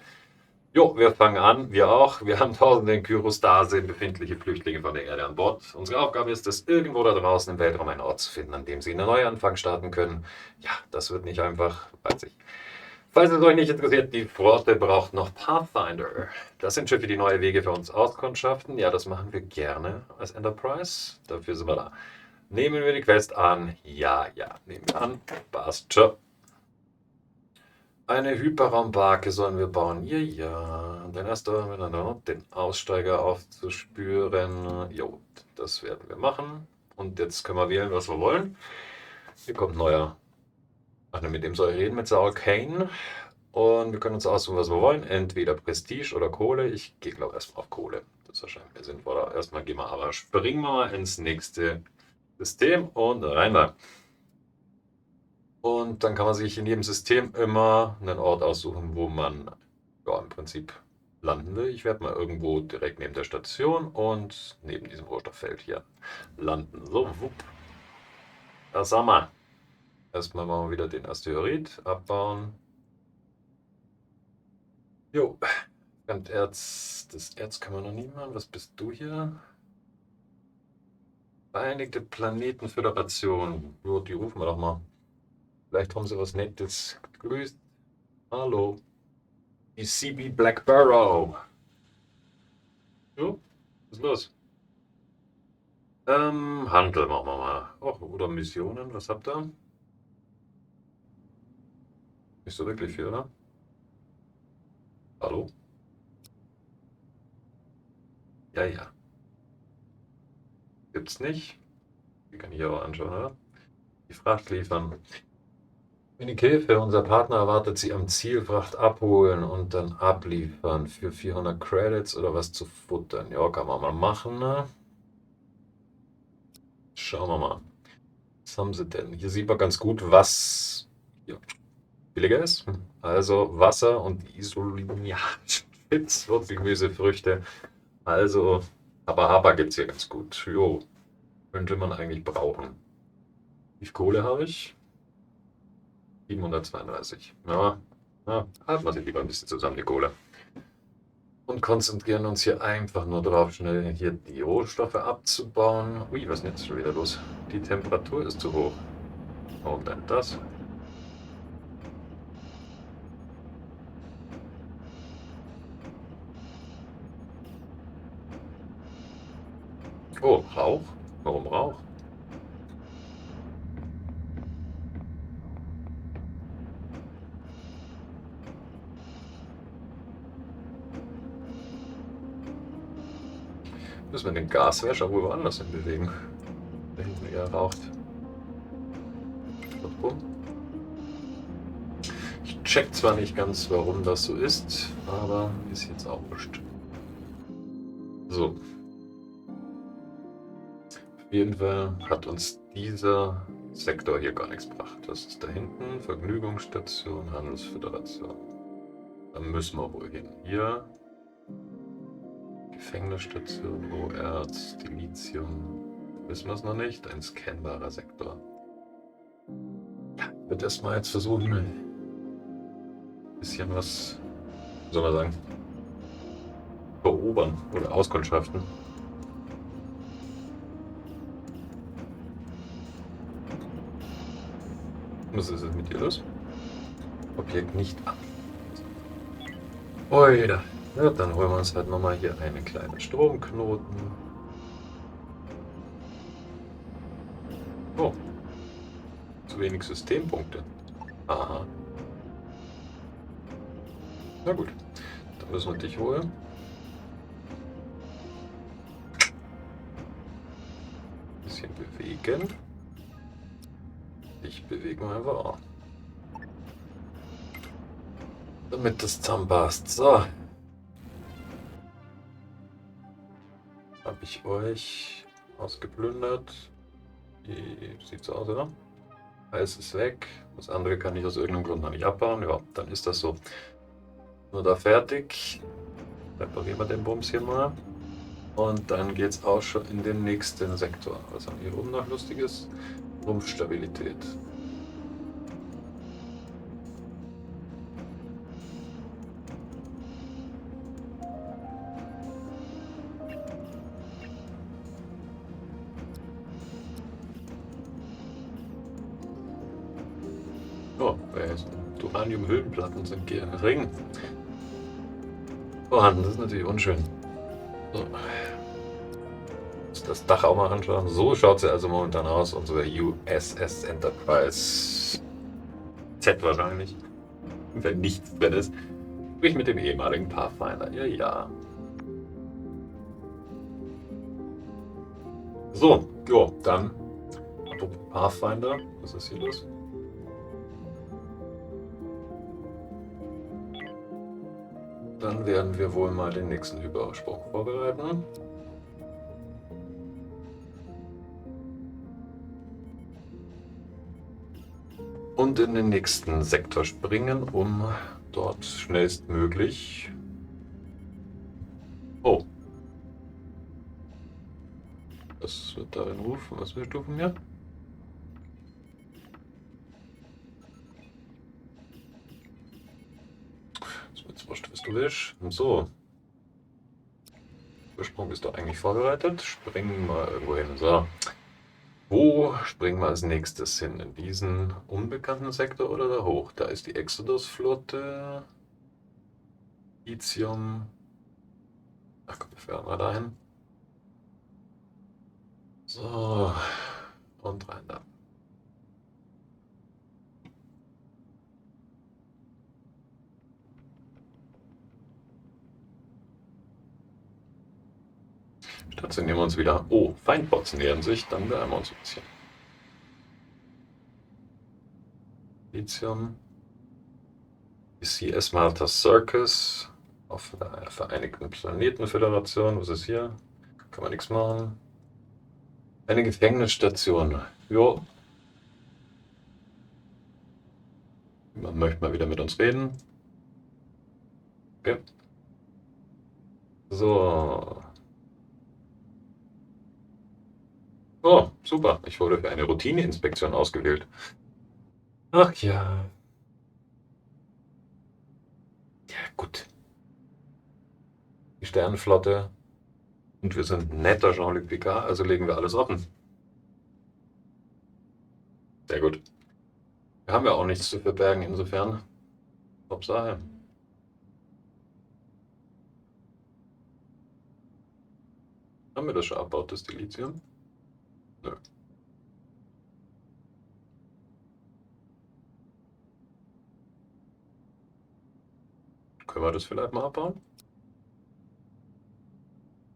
Jo, wir fangen an, wir auch. Wir haben tausende in Kyrostase befindliche Flüchtlinge von der Erde an Bord. Unsere Aufgabe ist es, irgendwo da draußen im Weltraum einen Ort zu finden, an dem sie einen Neuanfang starten können. Ja, das wird nicht einfach, weiß ich. Falls es euch nicht interessiert, die Flotte braucht noch Pathfinder. Das sind Schiffe, die neue Wege für uns auskundschaften. Ja, das machen wir gerne als Enterprise. Dafür sind wir da. Nehmen wir die Quest an? Ja, ja, nehmen wir an. Passt schon. Eine Hyperraumbarke sollen wir bauen. Ja, ja. Den ersten den Aussteiger aufzuspüren. Jo, das werden wir machen. Und jetzt können wir wählen, was wir wollen. Hier kommt ein neuer. Ach, mit dem soll ich reden, mit Saul Kane. Und wir können uns aussuchen, was wir wollen. Entweder Prestige oder Kohle. Ich gehe, glaube ich, erstmal auf Kohle. Das ist wahrscheinlich mehr sinnvoller. Erstmal gehen wir aber, springen wir mal ins nächste System und rein da. Und dann kann man sich in jedem System immer einen Ort aussuchen, wo man ja, im Prinzip landen will. Ich werde mal irgendwo direkt neben der Station und neben diesem Rohstofffeld hier landen. So, wupp. Das haben wir. Erstmal machen wir wieder den Asteroid abbauen. Jo, Erz, das Erz kann man noch nie machen. Was bist du hier? Vereinigte Planetenföderation. Jo, die rufen wir doch mal. Vielleicht haben sie was Nettes. Grüßt. Hallo. Die CB Black Barrow. Jo, was ist los? Handel machen wir mal. Och, oder Missionen, was habt ihr? Nicht so wirklich viel, oder? Hallo? Ja, ja. Gibt's nicht. Die kann ich aber anschauen, oder? Die Fracht liefern. Wenig Hilfe, unser Partner erwartet Sie am Ziel, Fracht abholen und dann abliefern für 400 Credits oder was zu futtern. Ja, kann man mal machen, ne? Schauen wir mal. Was haben sie denn? Hier sieht man ganz gut, was ja, billiger ist. Also Wasser und Isolin, Chips, Gemüse, Früchte. Also, aber gibt es hier ganz gut. Jo. Könnte man eigentlich brauchen. Wie viel Kohle habe ich? 732. Ja, halten wir sie lieber ein bisschen zusammen, die Kohle. Und konzentrieren uns hier einfach nur darauf, schnell hier die Rohstoffe abzubauen. Ui, was ist denn jetzt schon wieder los? Die Temperatur ist zu hoch. Warum denn das? Oh, Rauch? Warum Rauch? Müssen wir den Gaswäscher wohl woanders hin bewegen? Da hinten eher raucht. Ich check zwar nicht ganz, warum das so ist, aber ist jetzt auch wurscht. So. Auf jeden Fall hat uns dieser Sektor hier gar nichts gebracht. Das ist da hinten, Vergnügungsstation, Handelsföderation. Da müssen wir wohl hin. Hier, Gefängnisstation, Roherz, Dilithium. Wissen wir es noch nicht? Ein scannbarer Sektor. Ich würde erstmal jetzt versuchen, ein bisschen was, wie soll man sagen, erobern oder auskundschaften. Was ist es mit dir los? Objekt nicht ab. Oida. Ja, dann holen wir uns halt nochmal hier einen kleinen Stromknoten. Oh. Zu wenig Systempunkte. Aha. Na gut. Dann müssen wir dich holen. Ein bisschen bewegen. Ich bewege mal einfach auch. Damit das zusammenpasst. So. Habe ich euch ausgeplündert. Wie sieht's aus, oder? Alles ist weg. Das andere kann ich aus irgendeinem Grund noch nicht abbauen. Ja, dann ist das so. Nur da fertig. Reparieren wir den Bums hier mal. Und dann geht's auch schon in den nächsten Sektor. Was haben wir hier oben noch Lustiges? Rumpfstabilität. Oh, Duranium-Hüllenplatten sind gering vorhanden. Das ist natürlich unschön. So. Das Dach auch mal anschauen. So schaut sie also momentan aus. Unsere USS Enterprise Z wahrscheinlich. Wenn nichts drin ist. Sprich mit dem ehemaligen Pathfinder. Ja, ja. So, jo, dann. Apropos Pathfinder. Was ist hier los? Dann werden wir wohl mal den nächsten Übersprung vorbereiten. Und in den nächsten Sektor springen, um dort schnellstmöglich... Oh. Was wird darin rufen? Was willst du von mir? Ist mir jetzt wurscht, was du willst. So. Übersprung ist doch eigentlich vorbereitet. Springen wir irgendwo hin. So. Wo springen wir als nächstes hin? In diesen unbekannten Sektor oder da hoch? Da ist die Exodus-Flotte. Lithium. Ach komm, wir fahren mal dahin. So. Und rein da. Stationieren wir uns wieder. Oh, Feindbots nähern sich. Dann wärmen wir uns ein bisschen. Lithium. Ist hier erstmal das Circus auf der Vereinigten Planetenföderation. Was ist hier? Kann man nichts machen. Eine Gefängnisstation. Jo. Man möchte mal wieder mit uns reden. Okay. So. Oh, super. Ich wurde für eine Routineinspektion ausgewählt. Ach ja. Ja, gut. Die Sternenflotte. Und wir sind netter Jean-Luc Picard, also legen wir alles offen. Sehr gut. Wir haben ja auch nichts zu verbergen, insofern. Top Sache. Haben wir das schon abbaut, das Dilithium? Nö. Können wir das vielleicht mal abbauen?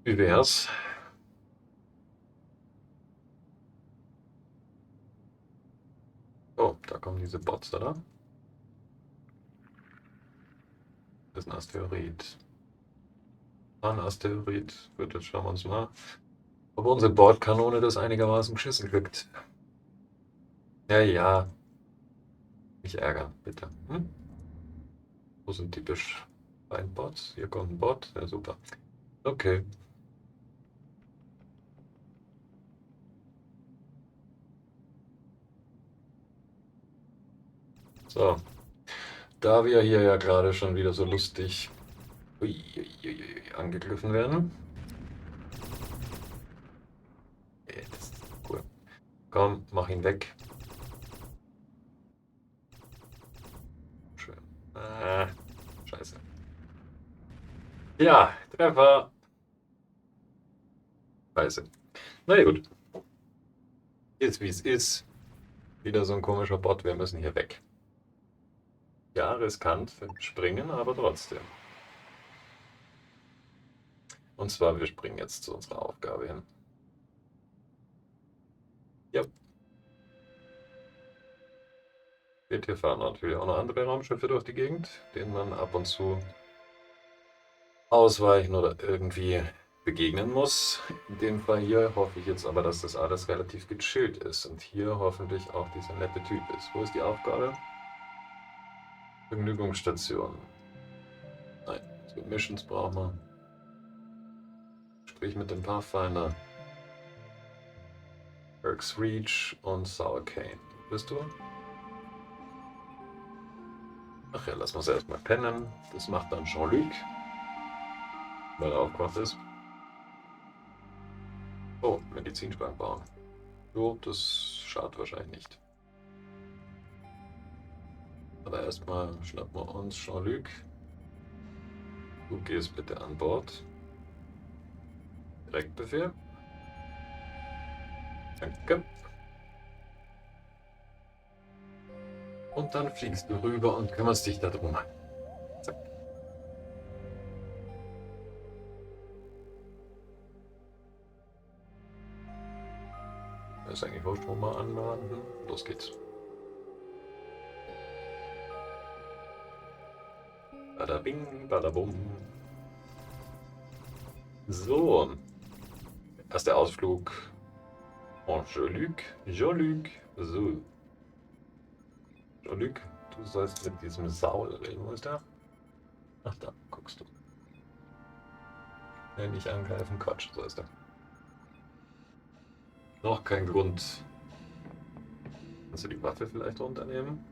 Wie wär's? Oh, da kommen diese Bots, oder? Das ist ein Asteroid. Ein Asteroid. Gut, jetzt schauen wir uns mal, ob unsere Bordkanone das einigermaßen geschissen kriegt. Ja, ja. Nicht ärgern, bitte. Hm? Wo sind typisch Bots? Hier kommt ein Bot. Ja, super. Okay. So. Da wir hier ja gerade schon wieder so lustig angegriffen werden. Das ist cool. Komm, mach ihn weg. Schön. Scheiße. Ja, Treffer. Scheiße. Na ja, gut. Ist wie es ist. Wieder so ein komischer Bot. Wir müssen hier weg. Ja, riskant springen, aber trotzdem. Und zwar, wir springen jetzt zu unserer Aufgabe hin. Ja. Hier fahren natürlich auch noch andere Raumschiffe durch die Gegend, denen man ab und zu ausweichen oder irgendwie begegnen muss. In dem Fall hier hoffe ich jetzt aber, dass das alles relativ gechillt ist und hier hoffentlich auch dieser nette Typ ist. Wo ist die Aufgabe? Vergnügungsstation. Nein, so Missions brauchen wir. Sprich mit dem Pathfinder. Perks Reach und Sour Cane. Bist du? Ach ja, lass uns erstmal pennen. Das macht dann Jean-Luc, weil er aufgewacht ist. Oh, Medizinschrank bauen. Jo, das schadet wahrscheinlich nicht. Aber erstmal schnappen wir uns Jean-Luc. Du gehst bitte an Bord. Direktbefehl. Danke. Und dann fliegst du rüber und kümmerst dich darum. Zack. Das ist eigentlich wurscht, wo wir anladen. Los geht's. Bada bing, bada bum. So. Erster Ausflug. Oh, Jean-Luc. Jean-Luc. So. Jean-Luc, du sollst mit diesem Saul reden. Wo ist der? Ach, da, guckst du. Ja, nicht angreifen. Quatsch, so ist er. Noch kein Grund. Kannst du die Waffe vielleicht runternehmen?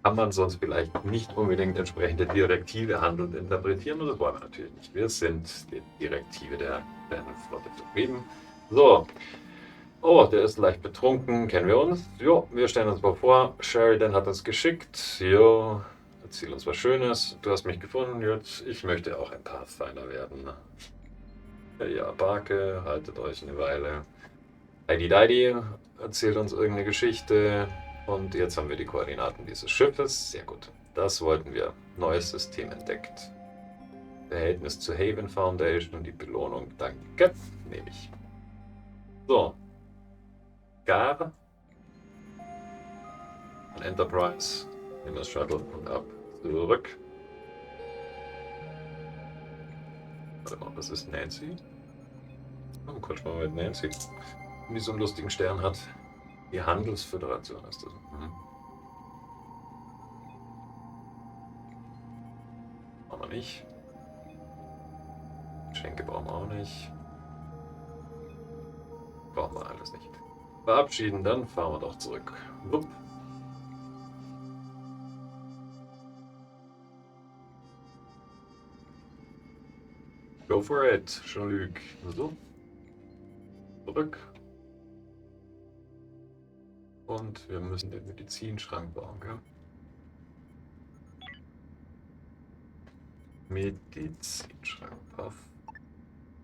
Kann man sonst vielleicht nicht unbedingt entsprechende Direktive handelnd interpretieren, und das wollen wir natürlich nicht. Wir sind die Direktive der Sternenflotte vertrieben. So. Oh, der ist leicht betrunken, kennen wir uns. Jo, wir stellen uns mal vor, Sheridan hat uns geschickt. Jo, erzähl uns was Schönes. Du hast mich gefunden, jetzt. Ich möchte auch ein Pathfinder werden. Ja, Barke, haltet euch eine Weile. Heidi erzählt uns irgendeine Geschichte. Und jetzt haben wir die Koordinaten dieses Schiffes. Sehr gut. Das wollten wir. Neues System entdeckt. Verhältnis zur Haven Foundation und die Belohnung. Danke. Nehme ich. So. Gar. An Enterprise. Nehmen das Shuttle und ab. Zurück. Warte mal, was ist Nancy? Oh, quatsch mal mit Nancy. Die so einen lustigen Stern hat. Die Handelsföderation ist das. Machen wir nicht. Schenke brauchen wir auch nicht. Brauchen wir alles nicht. Verabschieden, dann fahren wir doch zurück. Wupp. Go for it, Jean-Luc. So. Zurück. Und wir müssen den Medizinschrank bauen, gell? Medizinschrank. Paff.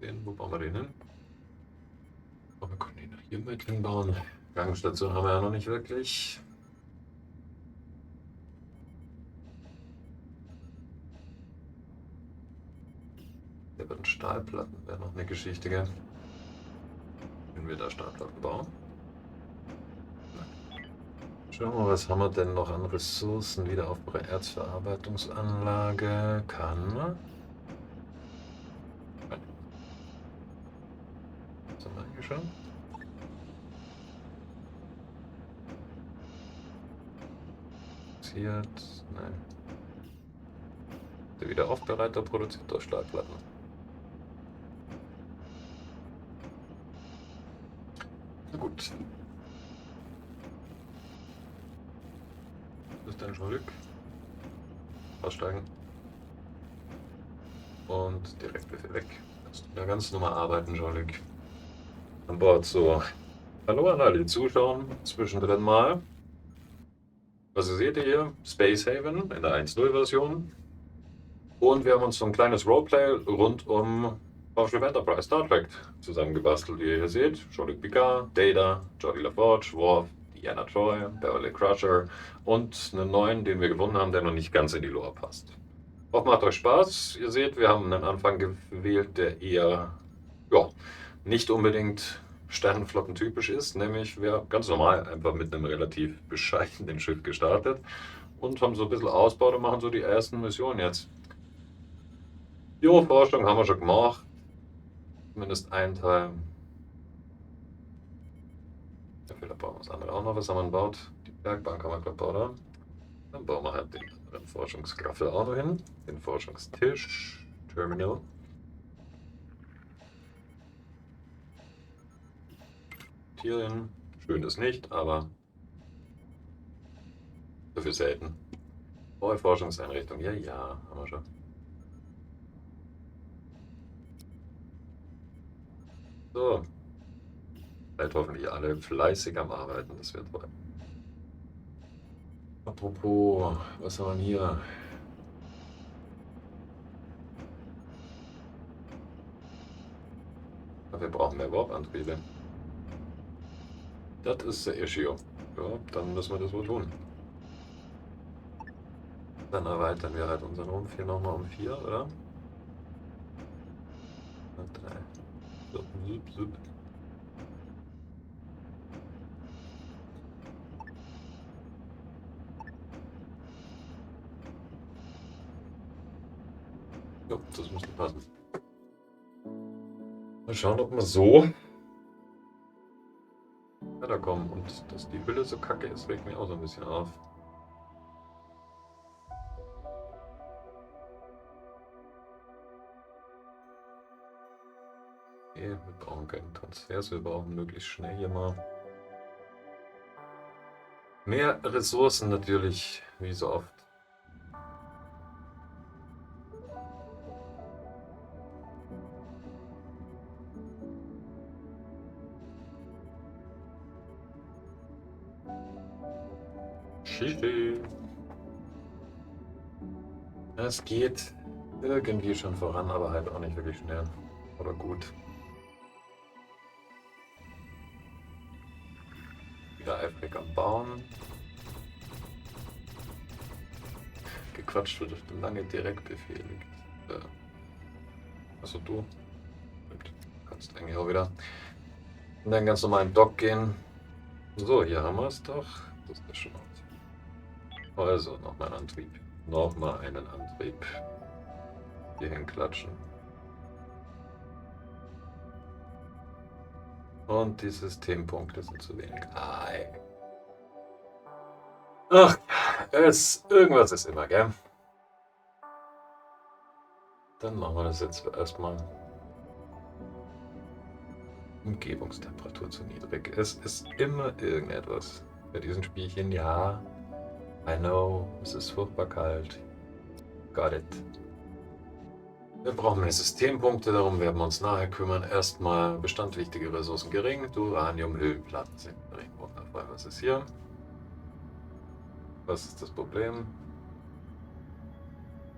Den, wo bauen wir den hin? Oh, wir können den noch hier mit hinbauen. Gangstation haben wir ja noch nicht wirklich. Der wird Stahlplatten, wäre noch eine Geschichte, gell? Können wir da Stahlplatten bauen? Schauen wir mal, was haben wir denn noch an Ressourcen? Wiederaufbau Erzverarbeitungsanlage. Kann. Was haben wir hier schon? Nein. Der Wiederaufbereiter produziert doch Stahlplatten. Na gut. Das ist dann schon Glück. Aussteigen. Und direkt Befehl weg. Kannst du ja ganz normal arbeiten, Jean-Luc. An Bord so. Hallo an alle, die zuschauen. Zwischendrin mal. Was ihr seht hier, Space Haven in der 1.0 Version. Und wir haben uns so ein kleines Roleplay rund um Starship Enterprise Star Trek zusammengebastelt, wie ihr hier seht. Jean-Luc Picard, Data, Geordi LaForge, Worf, Deanna Troi, Beverly Crusher und einen neuen, den wir gefunden haben, der noch nicht ganz in die Lore passt. Hoffe, macht euch Spaß. Ihr seht, wir haben einen Anfang gewählt, der eher, ja, nicht unbedingt Sternenflotten-typisch ist, nämlich wir ganz normal einfach mit einem relativ bescheidenen Schiff gestartet und haben so ein bisschen ausgebaut und machen so die ersten Missionen jetzt. Forschung haben wir schon gemacht, zumindest ein Teil. Dafür bauen wir das andere auch noch. Was haben wir gebaut? Die Bergbank haben wir gerade gebaut, oder? Dann bauen wir halt den anderen Forschungsgraffel auch noch hin, den Forschungstisch, Terminal. Tierchen, schön ist nicht, aber dafür selten. Neue Forschungseinrichtung, ja, haben wir schon. So. Seid hoffentlich alle fleißig am Arbeiten, das wird toll. Apropos, was haben wir hier? Wir brauchen mehr Warp-Antriebe. Das ist der Issue. Ja, dann müssen wir das wohl tun. Dann erweitern wir halt unseren Rumpf hier nochmal um 4, oder? 3. Sup. Ja, das müsste passen. Mal schauen, ob wir so weiterkommen. Und dass die Hülle so kacke ist, regt mich auch so ein bisschen auf. Okay, wir brauchen keinen Transfers, wir brauchen möglichst schnell hier mal mehr Ressourcen natürlich, wie so oft. Shishi. Es geht irgendwie schon voran, aber halt auch nicht wirklich schnell. Oder gut. Wieder eifrig am Bauen. Gequatscht wird lange Direktbefehle. Achso, du. Kannst eigentlich auch wieder in deinen ganz normalen Dock gehen. So, hier haben wir es doch. Das ist schon mal. Also, nochmal einen Antrieb. Nochmal einen Antrieb. Hier hinklatschen. Und die Systempunkte sind zu wenig. Ach, irgendwas ist immer, gell? Dann machen wir das jetzt erstmal. Umgebungstemperatur zu niedrig. Es ist immer irgendetwas bei diesen Spielchen. Ja, I know, es ist furchtbar kalt. Got it. Wir brauchen mehr Systempunkte, darum werden wir uns nachher kümmern. Erstmal Bestand wichtige Ressourcen gering. Uranium, Hüllenplatten sind gering. Wundervoll. Was ist hier? Was ist das Problem?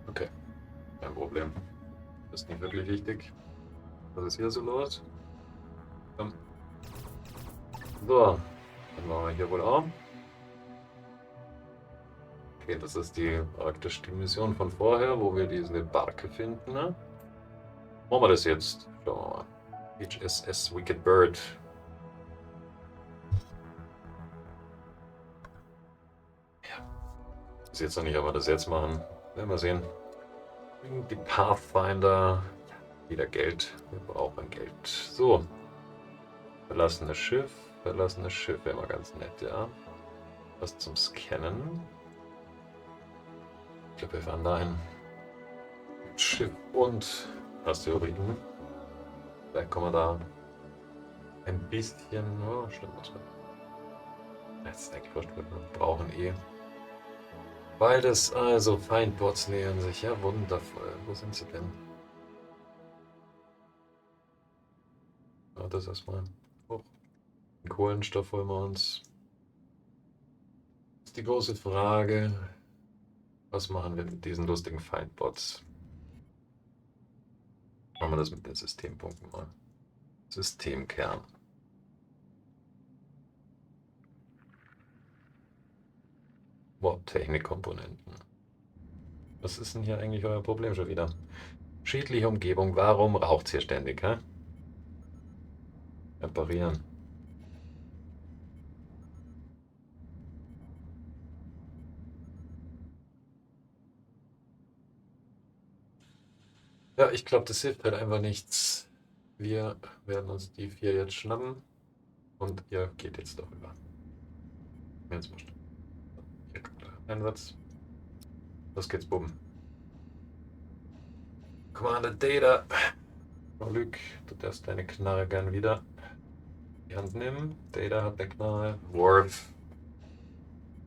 Okay, kein Problem. Das ist nicht wirklich wichtig. Was ist hier so los? Komm. So, dann machen wir hier wohl auch. Okay, das ist praktisch die Mission von vorher, wo wir diese Barke finden. Ne? Machen wir das jetzt. Schauen wir mal. HSS Wicked Bird. Ja. Ist jetzt noch nicht, aber das jetzt machen. Werden wir sehen. Die Pathfinder. Wieder Geld. Wir brauchen Geld. So. Verlassenes Schiff. Verlassenes Schiff wäre mal ganz nett, ja. Was zum Scannen. Ich glaube, wir fahren dahin. Schiff und Asteroiden. Vielleicht kommen wir da ein bisschen. Oh, stimmt was mit. Das ist eigentlich wurscht, wir brauchen eh. Beides, also Feindbots nähern sich. Ja, wundervoll. Wo sind sie denn? Ja, das erstmal hoch. Den Kohlenstoff holen wir uns. Das ist die große Frage. Was machen wir mit diesen lustigen Feindbots? Machen wir das mit den Systempunkten mal. Systemkern. Warp-Technik-Komponenten. Was ist denn hier eigentlich euer Problem schon wieder? Schädliche Umgebung. Warum raucht es hier ständig, hä? Reparieren. Ja, ich glaube, das hilft halt einfach nichts. Wir werden uns die 4 jetzt schnappen und ihr geht jetzt darüber. Jetzt wurscht. Hier kommt der Einsatz. Los geht's, bumm. Commander Data. Glück, du darfst deine Knarre gern wieder in die Hand nehmen. Data hat eine Knarre. Worf.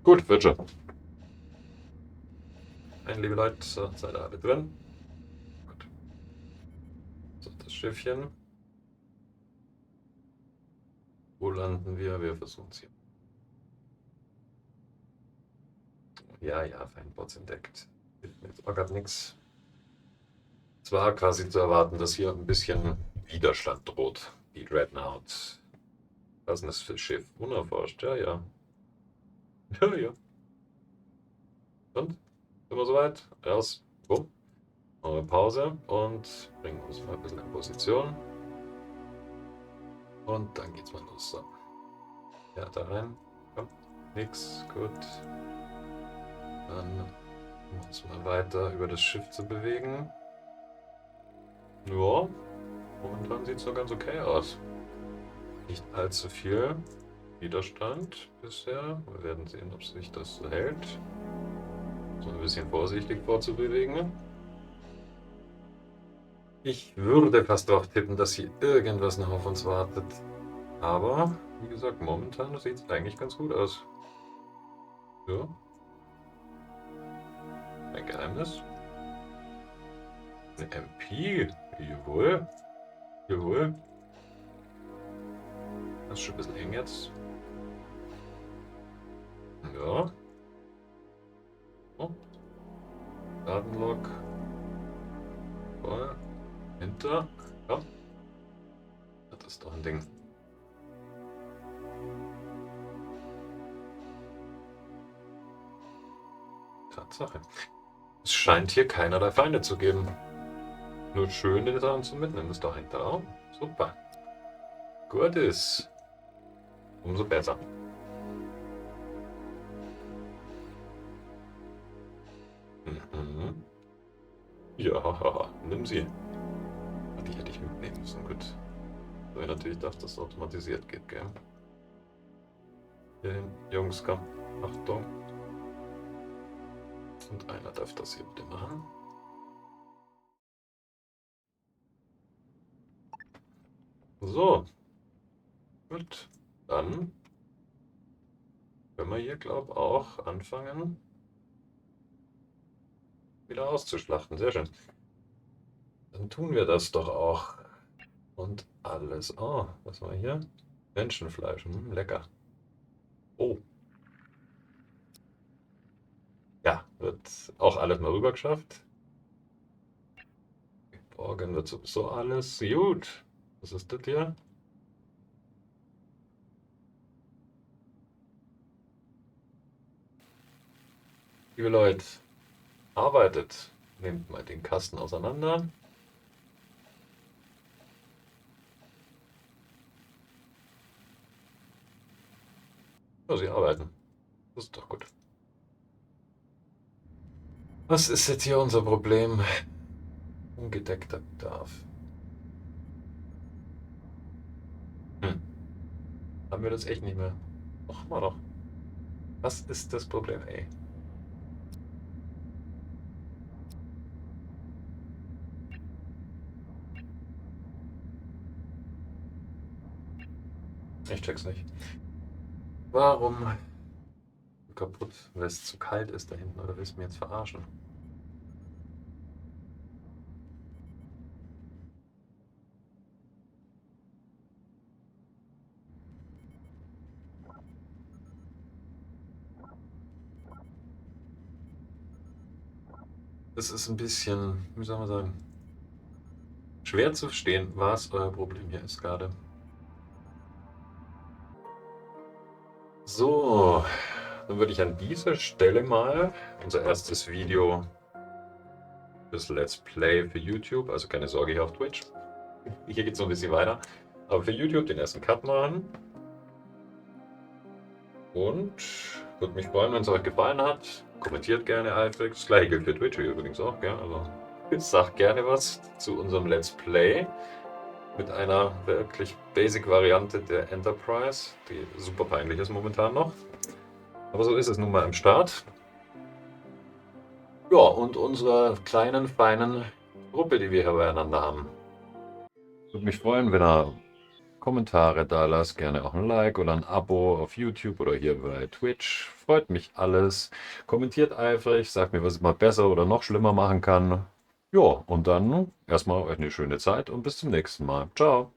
Gut, wird schon. Liebe Leute, so, seid ihr alle drin? Gut. So, das Schiffchen. Wo landen wir? Wir versuchen es hier. Ja, ja, Feindbots entdeckt. Hilft mir jetzt auch gerade nichts. Es war quasi zu erwarten, dass hier ein bisschen Widerstand droht. Die Dreadnought. Was ist denn das für ein Schiff? Unerforscht, ja, ja. Ja, ja. Und? Sind wir soweit? Raus. Bumm. Machen wir Pause und bringen uns mal ein bisschen in Position. Und dann geht's mal los. So. Ja, da rein. Komm. Nix. Gut. Dann uns mal weiter über das Schiff zu bewegen. Ja. Momentan sieht es noch ganz okay aus. Nicht allzu viel Widerstand bisher. Wir werden sehen, ob sich das so hält. So ein bisschen vorsichtig vorzubewegen. Ich würde fast darauf tippen, dass hier irgendwas noch auf uns wartet. Aber, wie gesagt, momentan sieht es eigentlich ganz gut aus. Ja. Ein Geheimnis. Eine MP. Jawohl. Jawohl. Das ist schon ein bisschen eng jetzt. Ja. Oh. Datenlog. Voll. Hinter. Ja. Das ist doch ein Ding. Tatsache. Es scheint hier keinerlei Feinde zu geben. Nur schöne Sachen zum Mitnehmen. Das ist doch ein Traum. Super. Gut ist. Umso besser. Mhm. Ja, nimm sie. Die hätte ich mitnehmen müssen. Gut. So, natürlich darf das automatisiert geht, gell? Hierhin. Jungs, komm. Achtung. Und einer darf das hier bitte machen. So. Gut, dann können wir hier, glaube ich, auch anfangen, wieder auszuschlachten. Sehr schön. Dann tun wir das doch auch. Und alles. Oh, was haben wir hier? Menschenfleisch. Lecker. Oh, ja, wird auch alles mal rüber geschafft. Morgen wird sowieso alles. Gut. Was ist das hier? Liebe Leute, arbeitet. Nehmt mal den Kasten auseinander. Ja, sie arbeiten. Das ist doch gut. Was ist jetzt hier unser Problem? Ungedeckter Bedarf. Hm. Haben wir das echt nicht mehr? Ach, mal doch. Was ist das Problem, ey? Ich check's nicht. Warum kaputt? Weil es zu kalt ist da hinten, oder willst du mir jetzt verarschen? Es ist ein bisschen, wie soll man sagen, schwer zu verstehen, was euer Problem hier ist gerade. So, dann würde ich an dieser Stelle mal unser erstes Video fürs Let's Play für YouTube, also keine Sorge hier auf Twitch. Hier geht es noch ein bisschen weiter. Aber für YouTube den ersten Cut machen. Und würde mich freuen, wenn es euch gefallen hat. Kommentiert gerne eifrig. Das gleiche gilt für Twitch übrigens auch, gell? Also sagt gerne was zu unserem Let's Play mit einer wirklich Basic-Variante der Enterprise, die super peinlich ist momentan noch. Aber so ist es nun mal im Start. Ja, und unserer kleinen, feinen Gruppe, die wir hier beieinander haben. Würde mich freuen, wenn ihr Kommentare da lasst, gerne auch ein Like oder ein Abo auf YouTube oder hier bei Twitch. Freut mich alles. Kommentiert eifrig, sagt mir, was ich mal besser oder noch schlimmer machen kann. Ja, und dann erstmal euch eine schöne Zeit und bis zum nächsten Mal. Ciao.